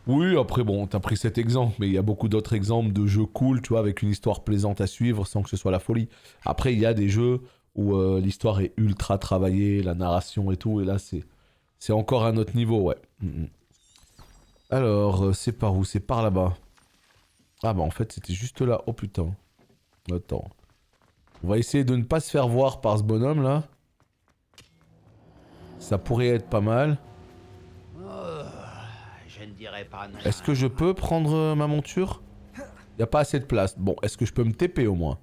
Oui, après, bon, t'as pris cet exemple, mais il y a beaucoup d'autres exemples de jeux cool, tu vois, avec une histoire plaisante à suivre sans que ce soit la folie. Après, il y a des jeux... où l'histoire est ultra travaillée, la narration et tout, et là c'est encore un autre niveau, ouais. Alors, c'est par où? C'est par là-bas. Ah bah en fait c'était juste là, oh putain. Attends. On va essayer de ne pas se faire voir par ce bonhomme là. Ça pourrait être pas mal. Je ne dirais pas non. Est-ce que je peux prendre ma monture? Y a pas assez de place. Bon, est-ce que je peux me TP au moins?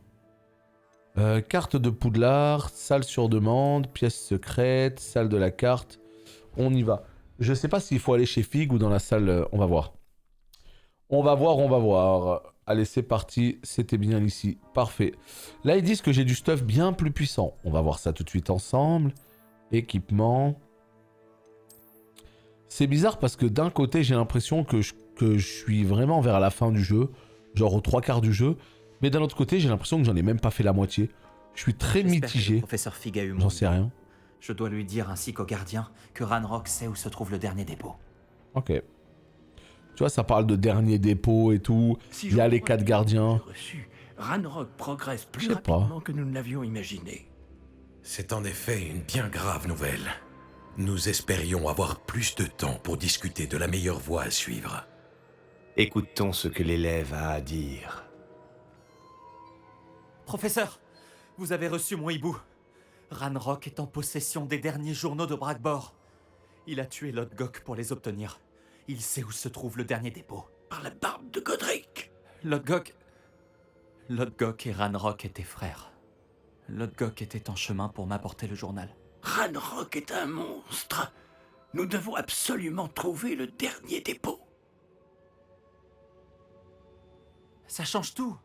Carte de Poudlard, salle sur demande, pièce secrète, salle de la carte. On y va. Je sais pas s'il faut aller chez Fig ou dans la salle... on va voir. On va voir. Allez, c'est parti. C'était bien ici. Parfait. Là, ils disent que j'ai du stuff bien plus puissant. On va voir ça tout de suite ensemble. Équipement. C'est bizarre parce que d'un côté, j'ai l'impression que je suis vraiment vers la fin du jeu. Genre aux 3/4 du jeu. Mais d'un autre côté, j'ai l'impression que j'en ai même pas fait la moitié. Je suis très mitigé. Professeur Fig a eu J'en sais rien. Je dois lui dire ainsi qu'au gardien que Ranrock sait où se trouve le dernier dépôt. Ok. Tu vois, ça parle de dernier dépôt et tout. Si Il y a je les crois 4 que gardiens. j'ai reçu, Ranrock progresse plus Je sais pas. rapidement que nous ne l'avions imaginé. C'est en effet une bien grave nouvelle. Nous espérions avoir plus de temps pour discuter de la meilleure voie à suivre. Écoutons ce que l'élève a à dire. Professeur, vous avez reçu mon hibou. Ranrock est en possession des derniers journaux de Brackbor. Il a tué Lodgok pour les obtenir. Il sait où se trouve le dernier dépôt. Par la barbe de Godric. Lodgok et Ranrock étaient frères. Lodgok était en chemin pour m'apporter le journal. Ranrock est un monstre. Nous devons absolument trouver le dernier dépôt. Ça change tout.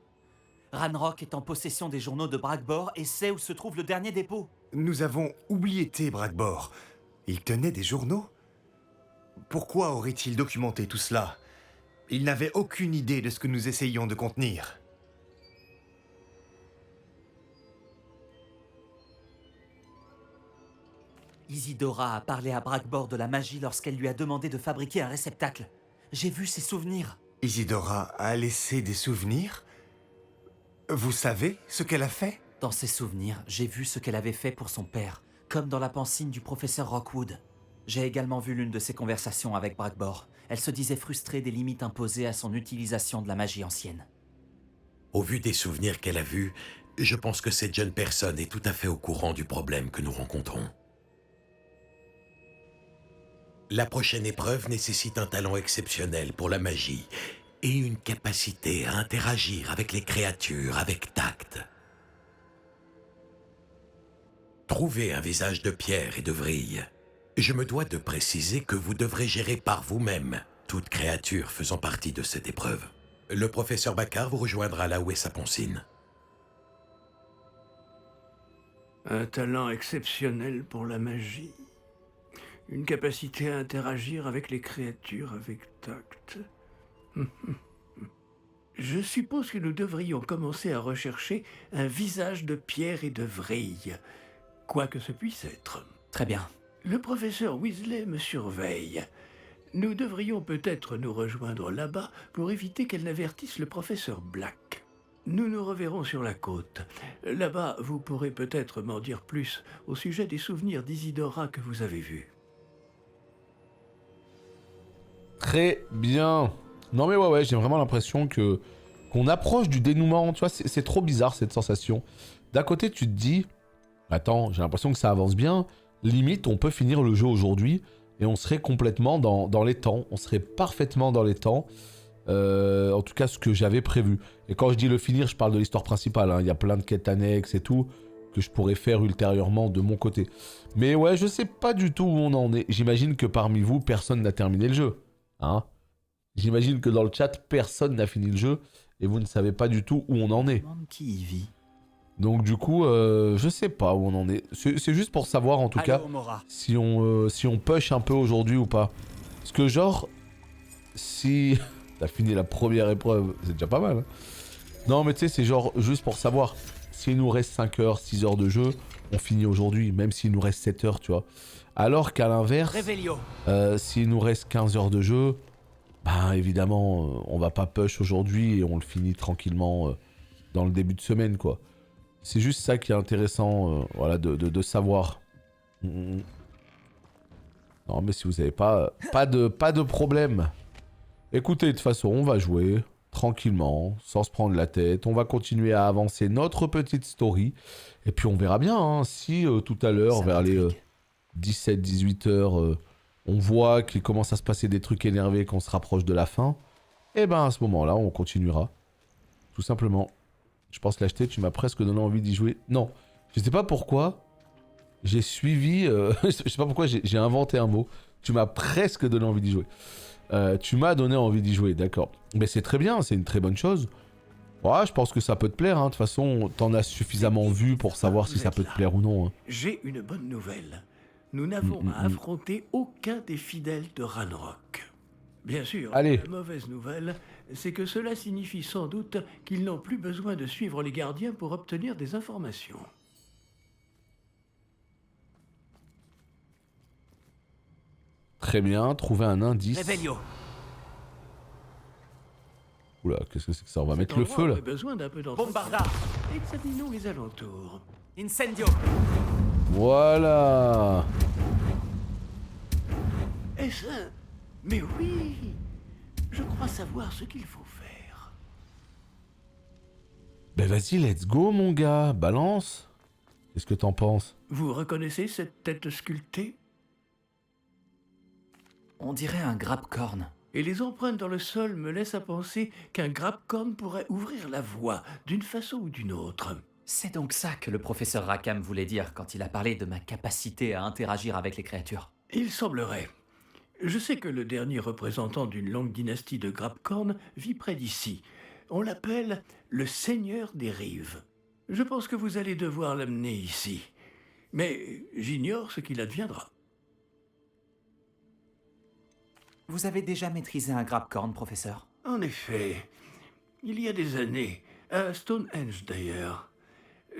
Ranrock est en possession des journaux de Bragbor et sait où se trouve le dernier dépôt. Nous avons oublié Bragbor. Il tenait des journaux? Pourquoi aurait-il documenté tout cela? Il n'avait aucune idée de ce que nous essayions de contenir. Isidora a parlé à Bragbor de la magie lorsqu'elle lui a demandé de fabriquer un réceptacle. J'ai vu ses souvenirs. Isidora a laissé des souvenirs? Vous savez ce qu'elle a fait? Dans ses souvenirs, j'ai vu ce qu'elle avait fait pour son père, comme dans la pancine du professeur Rockwood. J'ai également vu l'une de ses conversations avec Bragbor. Elle se disait frustrée des limites imposées à son utilisation de la magie ancienne. Au vu des souvenirs qu'elle a vus, je pense que cette jeune personne est tout à fait au courant du problème que nous rencontrons. La prochaine épreuve nécessite un talent exceptionnel pour la magie et une capacité à interagir avec les créatures avec tact. Trouvez un visage de pierre et de vrille. Je me dois de préciser que vous devrez gérer par vous-même toute créature faisant partie de cette épreuve. Le professeur Baccar vous rejoindra là où est sa poncine. Un talent exceptionnel pour la magie. Une capacité à interagir avec les créatures avec tact. Je suppose que nous devrions commencer à rechercher un visage de pierre et de vrille, quoi que ce puisse être. Très bien. Le professeur Weasley me surveille. Nous devrions peut-être nous rejoindre là-bas pour éviter qu'elle n'avertisse le professeur Black. Nous nous reverrons sur la côte. Là-bas, vous pourrez peut-être m'en dire plus au sujet des souvenirs d'Isidora que vous avez vus. Très bien. Non mais ouais, j'ai vraiment l'impression qu'on approche du dénouement. Tu vois, c'est trop bizarre cette sensation. D'un côté, tu te dis, attends, j'ai l'impression que ça avance bien. Limite, on peut finir le jeu aujourd'hui et on serait complètement dans les temps. On serait parfaitement dans les temps. En tout cas, ce que j'avais prévu. Et quand je dis le finir, je parle de l'histoire principale. Hein. Il y a plein de quêtes annexes et tout que je pourrais faire ultérieurement de mon côté. Mais ouais, je sais pas du tout où on en est. J'imagine que parmi vous, personne n'a terminé le jeu. Hein? J'imagine que dans le chat, personne n'a fini le jeu et vous ne savez pas du tout où on en est. Qui y vit? Donc du coup, je sais pas où on en est. C'est juste pour savoir en tout cas si on push un peu aujourd'hui ou pas. Parce que genre, si t'as fini la première épreuve, c'est déjà pas mal. Hein. Non mais tu sais, c'est genre juste pour savoir. S'il nous reste 5 heures, 6 heures de jeu, on finit aujourd'hui, même s'il nous reste 7 heures, tu vois. Alors qu'à l'inverse, s'il nous reste 15 heures de jeu, bah évidemment, on va pas push aujourd'hui et on le finit tranquillement dans le début de semaine, quoi. C'est juste ça qui est intéressant, voilà, de savoir. Non, mais si vous avez pas de problème. Écoutez, de toute façon, on va jouer tranquillement, sans se prendre la tête. On va continuer à avancer notre petite story. Et puis on verra bien, hein, si tout à l'heure, vers les 17-18 heures, on voit qu'il commence à se passer des trucs énervés, qu'on se rapproche de la fin. Et ben à ce moment-là, on continuera. Tout simplement. Je pense l'acheter, tu m'as presque donné envie d'y jouer. Non, je sais pas pourquoi. J'ai suivi... je sais pas pourquoi j'ai inventé un mot. Tu m'as presque donné envie d'y jouer. Tu m'as donné envie d'y jouer, d'accord. Mais c'est très bien, c'est une très bonne chose. Ouais, je pense que ça peut te plaire. Hein. De toute façon, t'en as suffisamment vu pour savoir si ça peut te plaire ou non. Hein. J'ai une bonne nouvelle. Nous n'avons à affronter aucun des fidèles de Ranrock. Bien sûr, allez. La mauvaise nouvelle, c'est que cela signifie sans doute qu'ils n'ont plus besoin de suivre les gardiens pour obtenir des informations. Très bien, trouver un indice. Revelio. Oula, qu'est-ce que c'est que ça? On va mettre le feu là. Besoin d'un peu Bombarda. Examinons les alentours. Incendio. Voilà. Est-ce un... Mais oui, je crois savoir ce qu'il faut faire. Ben vas-y, let's go mon gars, balance. Qu'est-ce que t'en penses? Vous reconnaissez cette tête sculptée? On dirait un grapcorn. Et les empreintes dans le sol me laissent à penser qu'un grapcorn pourrait ouvrir la voie, d'une façon ou d'une autre. C'est donc ça que le professeur Rackham voulait dire quand il a parlé de ma capacité à interagir avec les créatures. Il semblerait. Je sais que le dernier représentant d'une longue dynastie de Grabcorn vit près d'ici. On l'appelle le Seigneur des Rives. Je pense que vous allez devoir l'amener ici. Mais j'ignore ce qu'il adviendra. Vous avez déjà maîtrisé un Grabcorn, professeur? En effet, il y a des années, à Stonehenge d'ailleurs.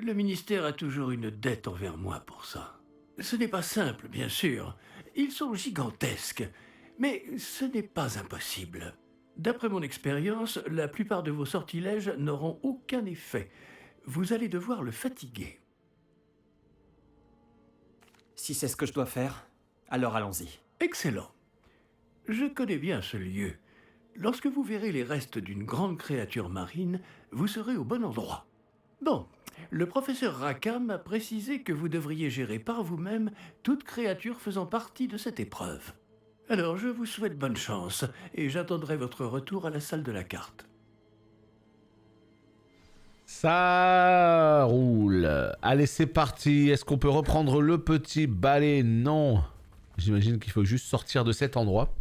Le ministère a toujours une dette envers moi pour ça. Ce n'est pas simple, bien sûr. Ils sont gigantesques, mais ce n'est pas impossible. D'après mon expérience, la plupart de vos sortilèges n'auront aucun effet. Vous allez devoir le fatiguer. Si c'est ce que je dois faire, alors allons-y. Excellent. Je connais bien ce lieu. Lorsque vous verrez les restes d'une grande créature marine, vous serez au bon endroit. Bon, le professeur Rackham a précisé que vous devriez gérer par vous-même toute créature faisant partie de cette épreuve. Alors je vous souhaite bonne chance, et j'attendrai votre retour à la salle de la carte. Ça roule. Allez, c'est parti. Est-ce qu'on peut reprendre le petit balai? Non. J'imagine qu'il faut juste sortir de cet endroit.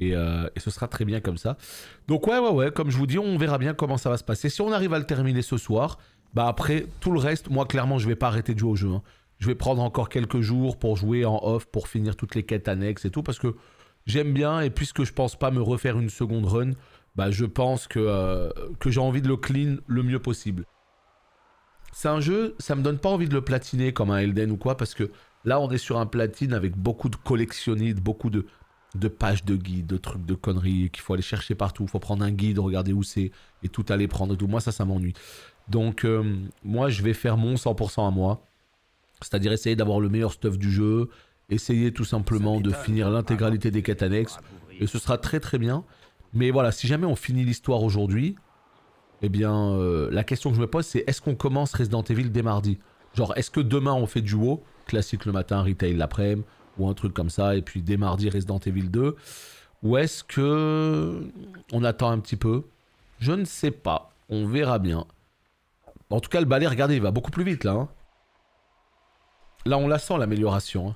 Et ce sera très bien comme ça. Donc ouais, comme je vous dis, on verra bien comment ça va se passer. Si on arrive à le terminer ce soir, bah après, tout le reste, moi clairement, je vais pas arrêter de jouer au jeu. Hein. Je vais prendre encore quelques jours pour jouer en off, pour finir toutes les quêtes annexes et tout, parce que j'aime bien, et puisque je pense pas me refaire une seconde run, bah je pense que j'ai envie de le clean le mieux possible. C'est un jeu, ça me donne pas envie de le platiner comme un Elden ou quoi, parce que là, on est sur un platine avec beaucoup de collectionnistes, beaucoup de pages de guides, de trucs, de conneries qu'il faut aller chercher partout. Il faut prendre un guide, regarder où c'est et tout aller prendre et tout. Moi, ça m'ennuie. Donc, moi, je vais faire mon 100% à moi. C'est-à-dire essayer d'avoir le meilleur stuff du jeu, essayer tout simplement de finir l'intégralité des quêtes annexes. Et ce sera très très bien. Mais voilà, si jamais on finit l'histoire aujourd'hui, eh bien, la question que je me pose, c'est est-ce qu'on commence Resident Evil dès mardi? Genre, est-ce que demain on fait du WoW, classique le matin, retail l'après-midi, ou un truc comme ça, et puis dès mardi Resident Evil 2, ou est-ce que on attend un petit peu? Je ne sais pas, on verra bien. En tout cas, le balai, regardez, il va beaucoup plus vite là. Hein. Là, on la sent l'amélioration. Hein.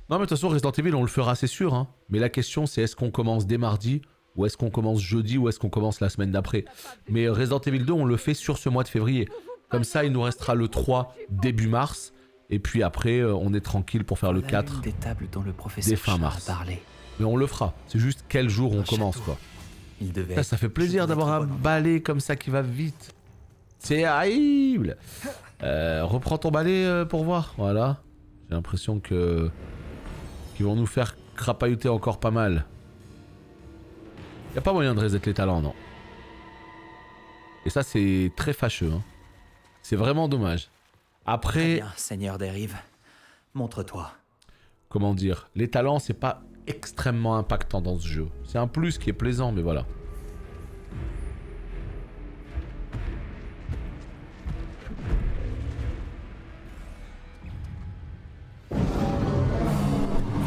Non, mais de toute façon, Resident Evil, on le fera, c'est sûr. Hein. Mais la question, c'est est-ce qu'on commence dès mardi, ou est-ce qu'on commence jeudi, ou est-ce qu'on commence la semaine d'après? Mais Resident Evil 2, on le fait sur ce mois de février. Comme ça, il nous restera le 3 début mars. Et puis après, on est tranquille pour faire le 4 des tables dont le professeur dès fin mars. Mais on le fera. C'est juste quel jour on commence, quoi. Il devait Ça fait plaisir d'avoir un balai comme ça qui va vite. C'est horrible. Reprends ton balai pour voir. Voilà. J'ai l'impression que qu'ils vont nous faire crapahuter encore pas mal. Y a pas moyen de reset les talents, non. Et ça, c'est très fâcheux. Hein. C'est vraiment dommage. Après... Très bien, Seigneur des Rives. Montre-toi. Comment dire? Les talents, c'est pas extrêmement impactant dans ce jeu. C'est un plus qui est plaisant, mais voilà.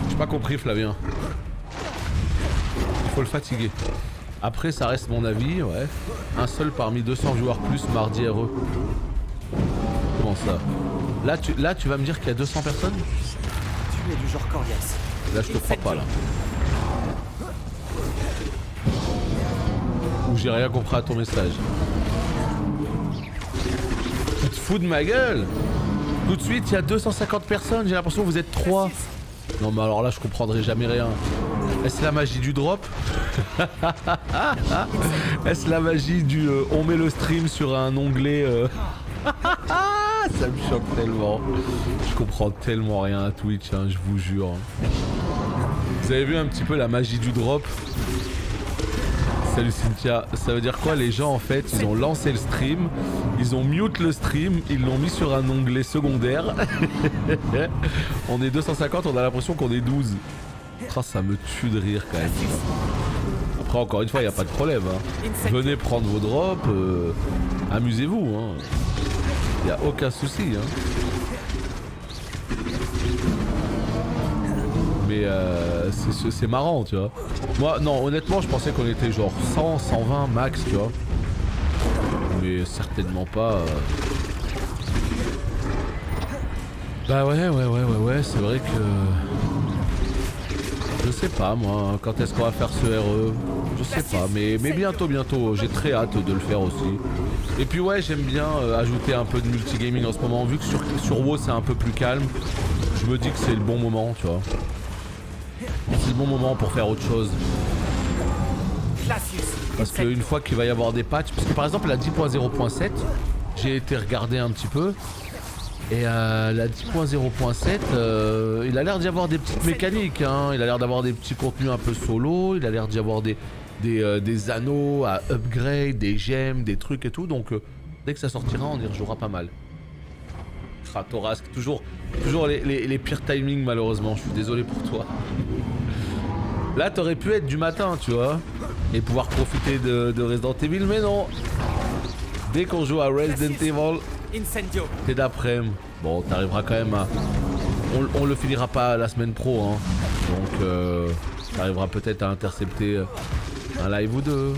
J'ai pas compris, Flavien. Il faut le fatiguer. Après, ça reste mon avis, ouais. Un seul parmi 200 joueurs plus mardi RE. Comment ça? Là, tu vas me dire qu'il y a 200 personnes? Tu es du genre coriace. Là, je te crois pas, là. Ou j'ai rien compris à ton message. Tu te fous de ma gueule? Tout de suite, il y a 250 personnes, j'ai l'impression que vous êtes 3. Non, mais alors là, je comprendrai jamais rien. Est-ce la magie du drop? Est-ce la magie du on met le stream sur un onglet Ça me choque tellement. Je comprends tellement rien à Twitch, hein, je vous jure. Vous avez vu un petit peu la magie du drop? Salut Cynthia. Ça veut dire quoi? Les gens en fait, ils ont lancé le stream, ils ont mute le stream, ils l'ont mis sur un onglet secondaire. On est 250, on a l'impression qu'on est 12. Oh, ça me tue de rire quand même. Après encore une fois, il n'y a pas de problème. Hein. Venez prendre vos drops, amusez-vous. Hein. Il n'y a aucun souci. Hein. Mais c'est marrant, tu vois. Moi, non, honnêtement, je pensais qu'on était genre 100, 120 max, tu vois. Mais certainement pas... Bah ouais, c'est vrai que... Je sais pas moi, quand est-ce qu'on va faire ce RE? Je sais pas, mais bientôt, j'ai très hâte de le faire aussi. Et puis ouais, j'aime bien ajouter un peu de multigaming en ce moment, vu que sur WoW c'est un peu plus calme, je me dis que c'est le bon moment, tu vois. C'est le bon moment pour faire autre chose. Parce qu'une fois qu'il va y avoir des patchs, parce que par exemple la 10.0.7, j'ai été regarder un petit peu, et la 10.0.7, il a l'air d'y avoir des petites mécaniques, hein. Il a l'air d'avoir des petits contenus un peu solo, il a l'air d'y avoir des anneaux à upgrade, des gemmes, des trucs et tout, donc dès que ça sortira on y rejouera pas mal. Kratorasque, toujours les pires timings malheureusement, je suis désolé pour toi. Là t'aurais pu être du matin, tu vois, et pouvoir profiter de Resident Evil, mais non. Dès qu'on joue à Resident Evil, t'es d'après-midi. Bon, t'arriveras quand même à... On le finira pas la semaine pro, hein. Donc t'arriveras peut-être à intercepter un live ou deux.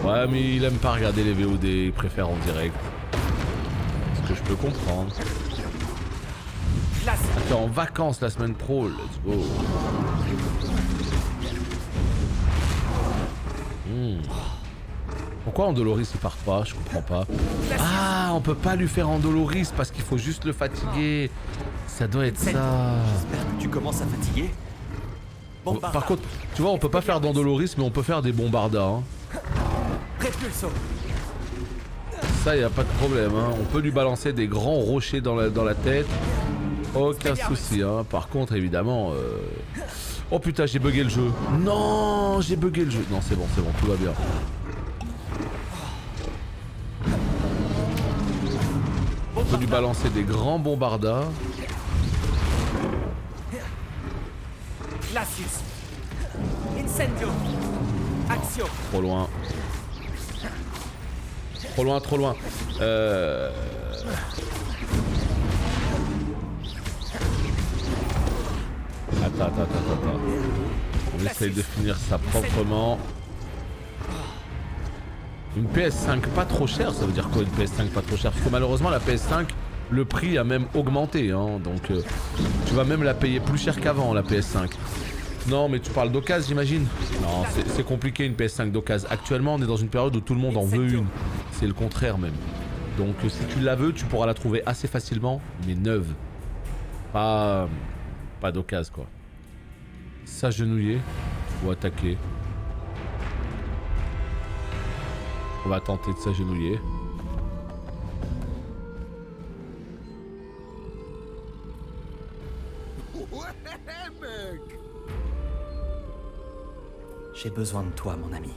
Ouais, mais il aime pas regarder les VOD, il préfère en direct. Ce que je peux comprendre. T'es en vacances la semaine pro, let's go. Pourquoi Andoloris il part pas? Je comprends pas. Ah, on peut pas lui faire Andoloris parce qu'il faut juste le fatiguer. Ça doit être ça. J'espère que tu commences à fatiguer. Par contre, tu vois, on peut pas faire d'Andoloris, mais on peut faire des bombardas. Hein. Ça, y a pas de problème. Hein. On peut lui balancer des grands rochers dans la tête. Aucun souci. Hein. Par contre, évidemment... Oh putain, j'ai bugué le jeu. Non, j'ai bugué le jeu. Non, c'est bon, tout va bien. On peut lui balancer des grands bombardas. Glacius. Incendio. Action. Trop loin. Trop loin. Attends. On essaye de finir ça proprement. Une PS5 pas trop chère, ça veut dire quoi une PS5 pas trop chère? Parce que malheureusement la PS5, le prix a même augmenté, hein, donc tu vas même la payer plus cher qu'avant la PS5. Non mais tu parles d'occasion j'imagine? Non, c'est compliqué une PS5 d'occasion. Actuellement on est dans une période où tout le monde en veut une. C'est le contraire même. Donc si tu la veux, tu pourras la trouver assez facilement, mais neuve. Pas d'occasion quoi. S'agenouiller ou attaquer. On va tenter de s'agenouiller. J'ai besoin de toi, mon ami.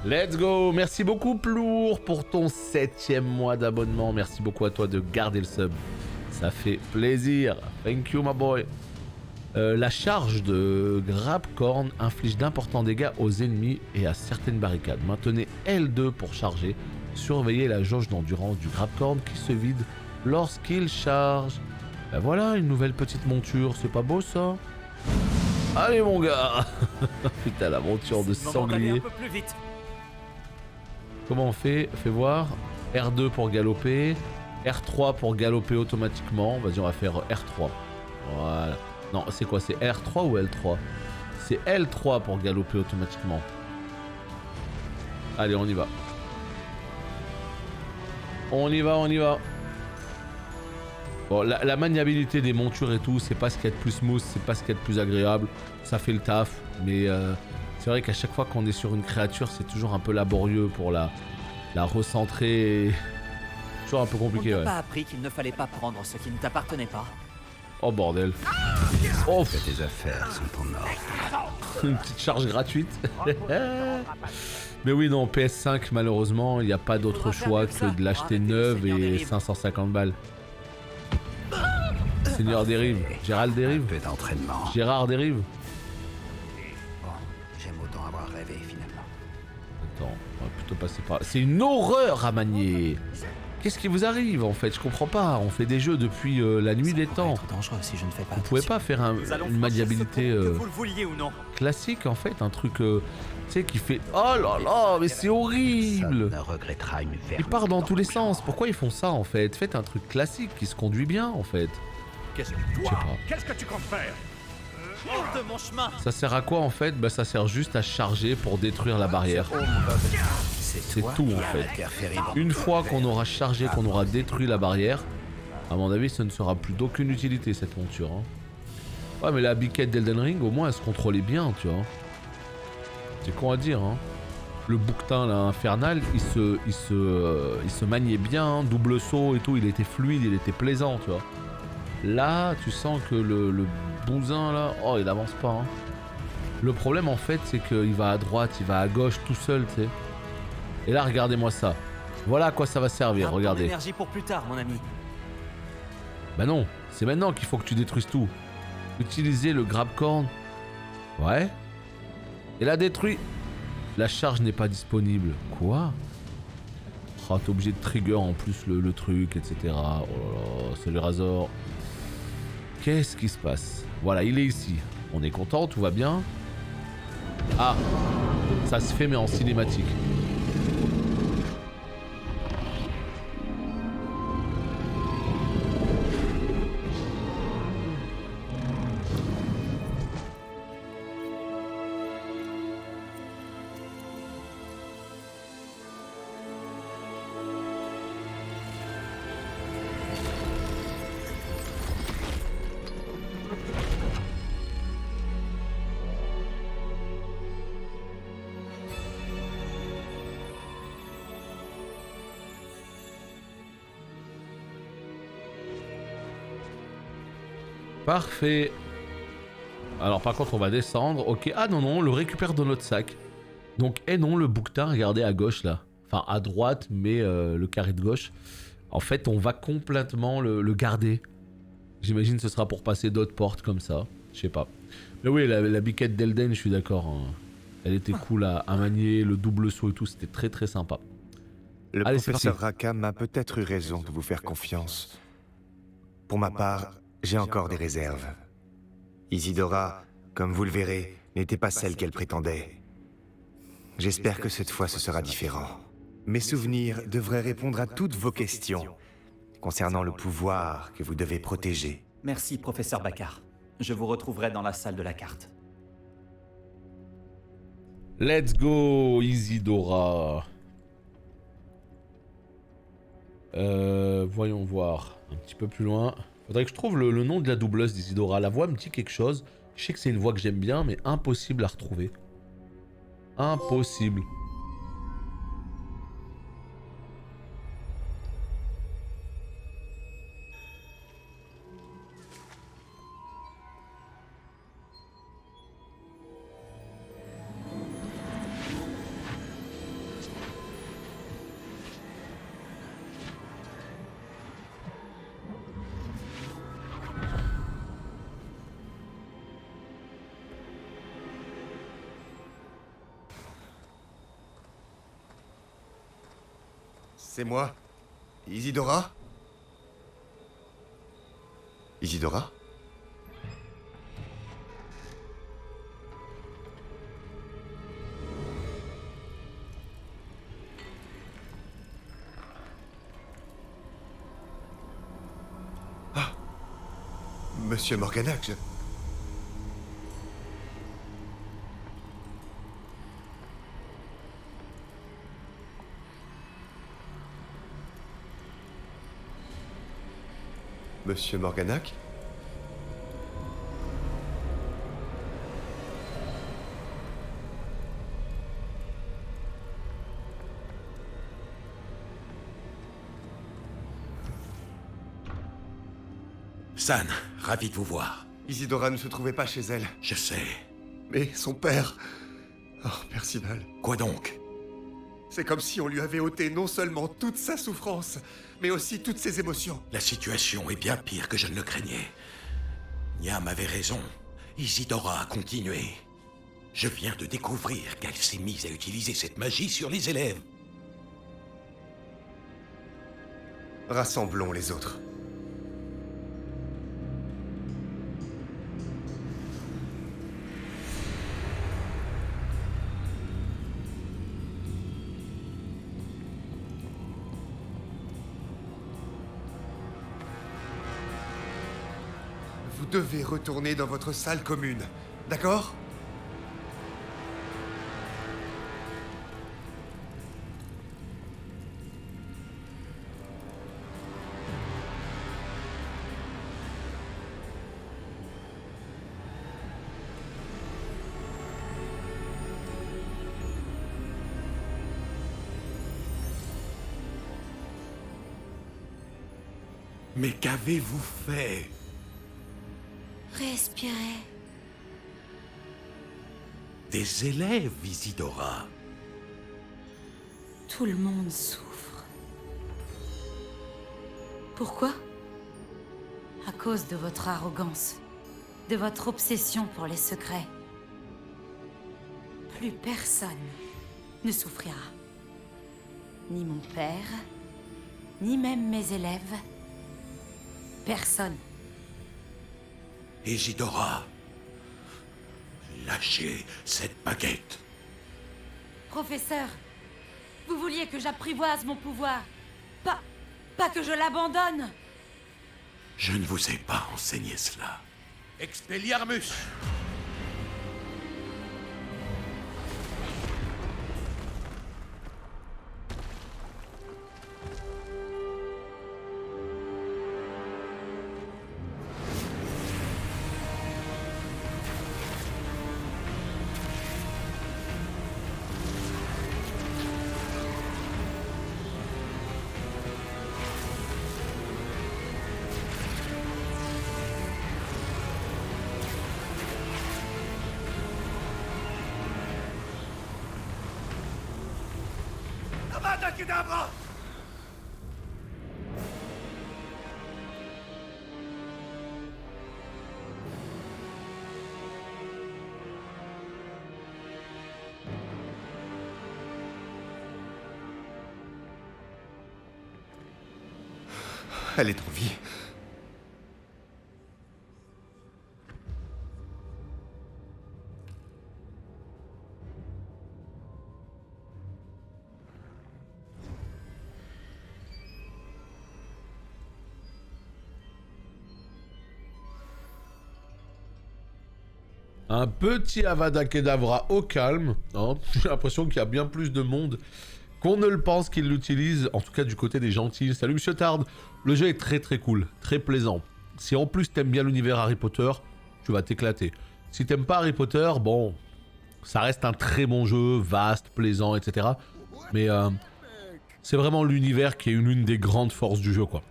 Let's go. Merci beaucoup Plour pour ton 7e mois d'abonnement. Merci beaucoup à toi de garder le sub. Ça fait plaisir. Thank you my boy. La charge de Grabcorn inflige d'importants dégâts aux ennemis et à certaines barricades. Maintenez L2 pour charger. Surveillez la jauge d'endurance du Grabcorn qui se vide lorsqu'il charge. Ben voilà, une nouvelle petite monture. C'est pas beau ça? Allez mon gars. Putain, la monture de sanglier. Comment on fait? Fais voir. R2 pour galoper. R3 pour galoper automatiquement. Vas-y, on va faire R3. Voilà. Non, c'est quoi? C'est R3 ou L3? C'est L3 pour galoper automatiquement. Allez, on y va. On y va. Bon, la maniabilité des montures et tout, c'est pas ce qu'il y a de plus smooth, c'est pas ce qu'il y a de plus agréable. Ça fait le taf, mais c'est vrai qu'à chaque fois qu'on est sur une créature, c'est toujours un peu laborieux pour la recentrer. Toujours un peu compliqué, On ouais. n'a pas appris qu'il ne fallait pas prendre ce qui ne t'appartenait pas. Oh bordel. Oh, Tes affaires sont en ordre. une petite charge gratuite. Mais oui, non, PS5, malheureusement, il n'y a pas d'autre choix que de l'acheter neuve et 550 balles. Seigneur des Rives, Gérald des Rives. Un peu d'entraînement. Gérard des Rives. Bon, j'aime autant avoir rêvé finalement. Attends, on va plutôt passer par... C'est une horreur à manier. Qu'est-ce qui vous arrive en fait? Je comprends pas. On fait des jeux depuis la nuit des temps. Être dangereux si je ne fais pas Vous pouvez pas faire une maniabilité que vous le vouliez ou non. classique en fait, un truc tu sais qui fait oh là là, mais c'est horrible. Ne regrettera une Il part dans tous les sens. Pourquoi ils font ça en fait? Faites un truc classique qui se conduit bien en fait. Qu'est-ce que Je sais pas. Qu'est-ce que tu comptes faire? Hors de mon chemin. Ça sert à quoi en fait? Bah ça sert juste à charger pour détruire la barrière. C'est tout en fait. Une fois qu'on aura chargé, qu'on aura détruit la barrière, à mon avis, ce ne sera plus d'aucune utilité cette monture. Hein. Ouais, mais la biquette d'Elden Ring, au moins, elle se contrôlait bien, tu vois. C'est con à dire, hein. Le bouquetin là, infernal, il se maniait bien, hein. Double saut et tout, il était fluide, il était plaisant, tu vois. Là, tu sens que le bousin là, oh, il avance pas. Hein. Le problème en fait, c'est qu'il va à droite, il va à gauche tout seul, tu sais. Et là, regardez-moi ça. Voilà à quoi ça va servir, regardez. Énergie pour plus tard, mon ami. Bah non, c'est maintenant qu'il faut que tu détruises tout. Utiliser le grabcorn. Ouais. Et la détruit. La charge n'est pas disponible. Quoi? Oh, t'es obligé de trigger en plus le truc, etc. Oh là là, c'est le Razor. Qu'est-ce qui se passe? Voilà, il est ici. On est content, tout va bien. Ah, ça se fait mais en cinématique. Parfait. Alors par contre on va descendre. Ok. Ah non non, on le récupère dans notre sac. Donc et non, le bouquetin, regardez à gauche là. Enfin à droite, mais le carré de gauche. En fait on va complètement le garder. J'imagine ce sera pour passer d'autres portes comme ça. Je sais pas. Mais oui, la biquette d'Elden, je suis d'accord. Hein. Elle était cool à manier, le double saut et tout, c'était très très sympa. Le Allez, professeur Rackham a peut-être eu raison de vous faire confiance. Pour ma part, j'ai encore des réserves. Isidora, comme vous le verrez, n'était pas celle qu'elle prétendait. J'espère que cette fois ce sera différent. Mes souvenirs devraient répondre à toutes vos questions concernant le pouvoir que vous devez protéger. Merci, professeur Baccar. Je vous retrouverai dans la salle de la carte. Let's go, Isidora. Voyons voir. Un petit peu plus loin. Faudrait que je trouve le nom de la doubleuse d'Isidora. La voix me dit quelque chose. Je sais que c'est une voix que j'aime bien, mais impossible à retrouver. Impossible. C'est moi. Isidora? Isidora? Ah! Monsieur Morganac, Monsieur Morganac? San, ravi de vous voir. Isidora ne se trouvait pas chez elle. Je sais. Mais son père... Oh, Percival. Quoi donc? C'est comme si on lui avait ôté non seulement toute sa souffrance, mais aussi toutes ses émotions. La situation est bien pire que je ne le craignais. Niam avait raison. Isidora a continué. Je viens de découvrir qu'elle s'est mise à utiliser cette magie sur les élèves. Rassemblons les autres. Vous devez retourner dans votre salle commune, d'accord ? Mais qu'avez-vous fait? Respirez. Des élèves, Isidora. Tout le monde souffre. Pourquoi? À cause de votre arrogance, de votre obsession pour les secrets. Plus personne ne souffrira. Ni mon père, ni même mes élèves. Personne. Isidora, lâchez cette baguette. Professeur, vous vouliez que j'apprivoise mon pouvoir. Pas que je l'abandonne. Je ne vous ai pas enseigné cela. Expelliarmus! Kedavra! Elle est en vie. Un petit Avada Kedavra au calme. Hein. J'ai l'impression qu'il y a bien plus de monde qu'on ne le pense qu'il l'utilise. En tout cas du côté des gentils. Salut Monsieur Tard. Le jeu est très très cool, très plaisant. Si en plus t'aimes bien l'univers Harry Potter, tu vas t'éclater. Si t'aimes pas Harry Potter, bon, ça reste un très bon jeu, vaste, plaisant, etc. Mais c'est vraiment l'univers qui est l'une des grandes forces du jeu, quoi.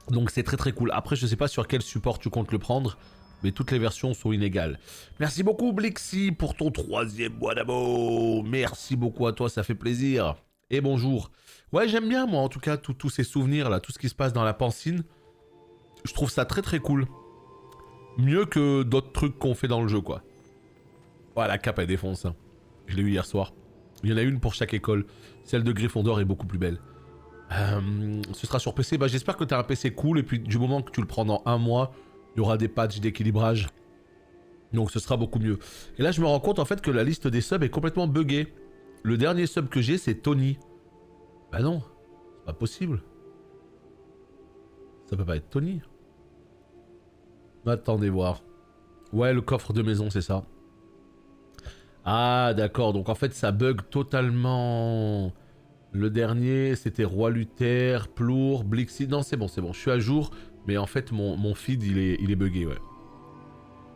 Donc c'est très très cool. Après, je sais pas sur quel support tu comptes le prendre, mais toutes les versions sont inégales. Merci beaucoup Blixi pour ton 3e mois d'abo. Merci beaucoup à toi, ça fait plaisir. Et bonjour. Ouais, j'aime bien moi en tout cas tous ces souvenirs là, tout ce qui se passe dans la Pancine. Je trouve ça très très cool. Mieux que d'autres trucs qu'on fait dans le jeu, quoi. Ouais, la cape elle défonce. Hein. Je l'ai eu hier soir. Il y en a une pour chaque école. Celle de Gryffondor est beaucoup plus belle. Ce sera sur PC. Bah, j'espère que tu as un PC cool et puis du moment que tu le prends dans un mois, il y aura des patchs d'équilibrage. Donc ce sera beaucoup mieux. Et là je me rends compte en fait que la liste des subs est complètement buggée. Le dernier sub que j'ai c'est Tony. Bah non, c'est pas possible. Ça peut pas être Tony. Attendez voir. Ouais, le coffre de maison c'est ça. Ah d'accord, donc en fait ça bug totalement. Le dernier c'était Roi Luther, Plour, Blixi. Non c'est bon, je suis à jour. Mais en fait mon feed il est buggé, ouais.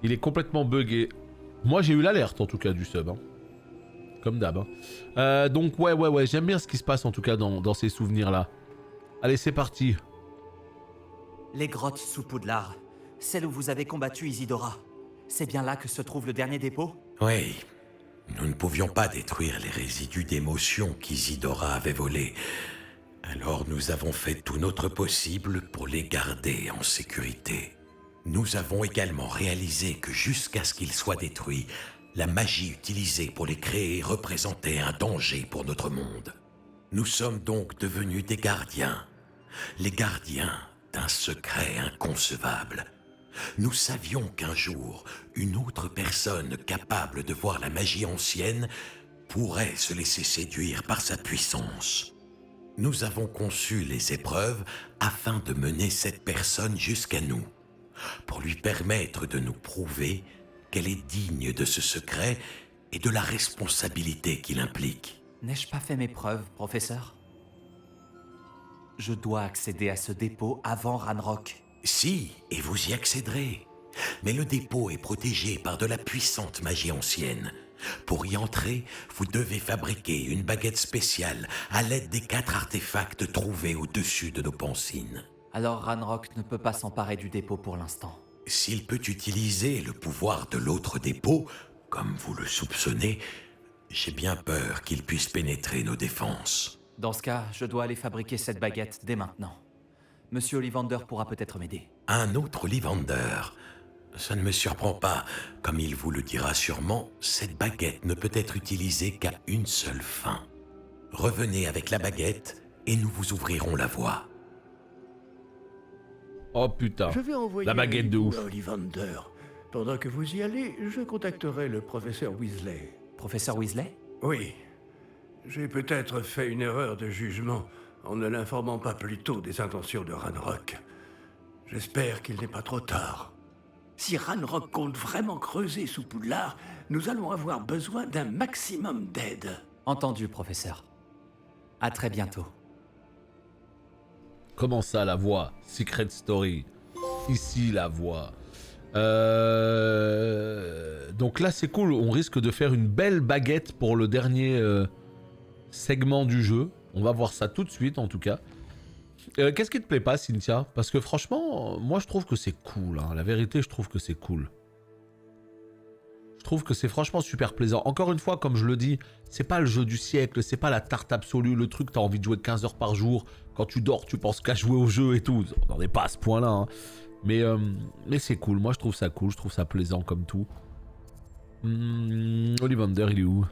Il est complètement buggé. Moi j'ai eu l'alerte en tout cas du sub. Hein. Comme d'hab. Hein. Donc ouais, j'aime bien ce qui se passe en tout cas dans ces souvenirs là. Allez c'est parti. Les grottes sous Poudlard. Celle où vous avez combattu Isidora. C'est bien là que se trouve le dernier dépôt? Oui. Nous ne pouvions pas détruire les résidus d'émotions qu'Isidora avait volés. Alors nous avons fait tout notre possible pour les garder en sécurité. Nous avons également réalisé que jusqu'à ce qu'ils soient détruits, la magie utilisée pour les créer représentait un danger pour notre monde. Nous sommes donc devenus des gardiens. les gardiens d'un secret inconcevable. Nous savions qu'un jour, une autre personne capable de voir la magie ancienne pourrait se laisser séduire par sa puissance. Nous avons conçu les épreuves afin de mener cette personne jusqu'à nous, pour lui permettre de nous prouver qu'elle est digne de ce secret et de la responsabilité qu'il implique. N'ai-je pas fait mes preuves, professeur? Je dois accéder à ce dépôt avant Ranrock. Si, et vous y accéderez. Mais le dépôt est protégé par de la puissante magie ancienne. Pour y entrer, vous devez fabriquer une baguette spéciale à l'aide des 4 artefacts trouvés au-dessus de nos pancines. Alors Ranrock ne peut pas s'emparer du dépôt pour l'instant. S'il peut utiliser le pouvoir de l'autre dépôt, comme vous le soupçonnez, j'ai bien peur qu'il puisse pénétrer nos défenses. Dans ce cas, je dois aller fabriquer cette baguette dès maintenant. Monsieur Ollivander pourra peut-être m'aider. Un autre Ollivander? Ça ne me surprend pas. Comme il vous le dira sûrement, cette baguette ne peut être utilisée qu'à une seule fin. Revenez avec la baguette et nous vous ouvrirons la voie. Oh putain. Je vais envoyer La baguette de ouf. à Ollivander. Pendant que vous y allez, je contacterai le professeur Weasley. Professeur Weasley? Oui. J'ai peut-être fait une erreur de jugement en ne l'informant pas plus tôt des intentions de Ranrock. J'espère qu'il n'est pas trop tard. Si Ranrock compte vraiment creuser sous Poudlard, nous allons avoir besoin d'un maximum d'aide. Entendu, professeur. À très bientôt. Comment ça, la voix? Secret Story. Ici, la voix. Donc là, c'est cool. On risque de faire une belle baguette pour le dernier segment du jeu. On va voir ça tout de suite, en tout cas. Qu'est-ce qui te plaît pas, Cynthia? Parce que franchement, moi, je trouve que c'est cool. Hein. La vérité, je trouve que c'est cool. Je trouve que c'est franchement super plaisant. Encore une fois, comme je le dis, c'est pas le jeu du siècle, c'est pas la tarte absolue, le truc, t'as envie de jouer 15 heures par jour. Quand tu dors, tu penses qu'à jouer au jeu et tout. On n'en est pas à ce point-là. Hein. Mais c'est cool. Moi, je trouve ça cool. Je trouve ça plaisant comme tout. Ollivander, il est où?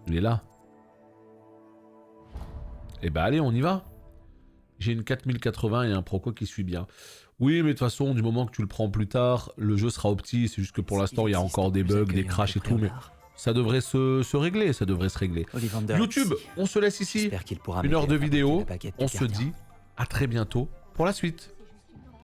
Il est là. Eh ben, allez, on y va. J'ai une 4080 et un Proco qui suit bien. Oui, mais de toute façon, du moment que tu le prends plus tard, le jeu sera opti. C'est juste que pour l'instant, il y a encore des bugs, des crashs et tout. Mais ça devrait se régler. Ça devrait se régler. Ollivander YouTube, on se laisse ici. 1 heure de vidéo. On se dit à très bientôt pour la suite.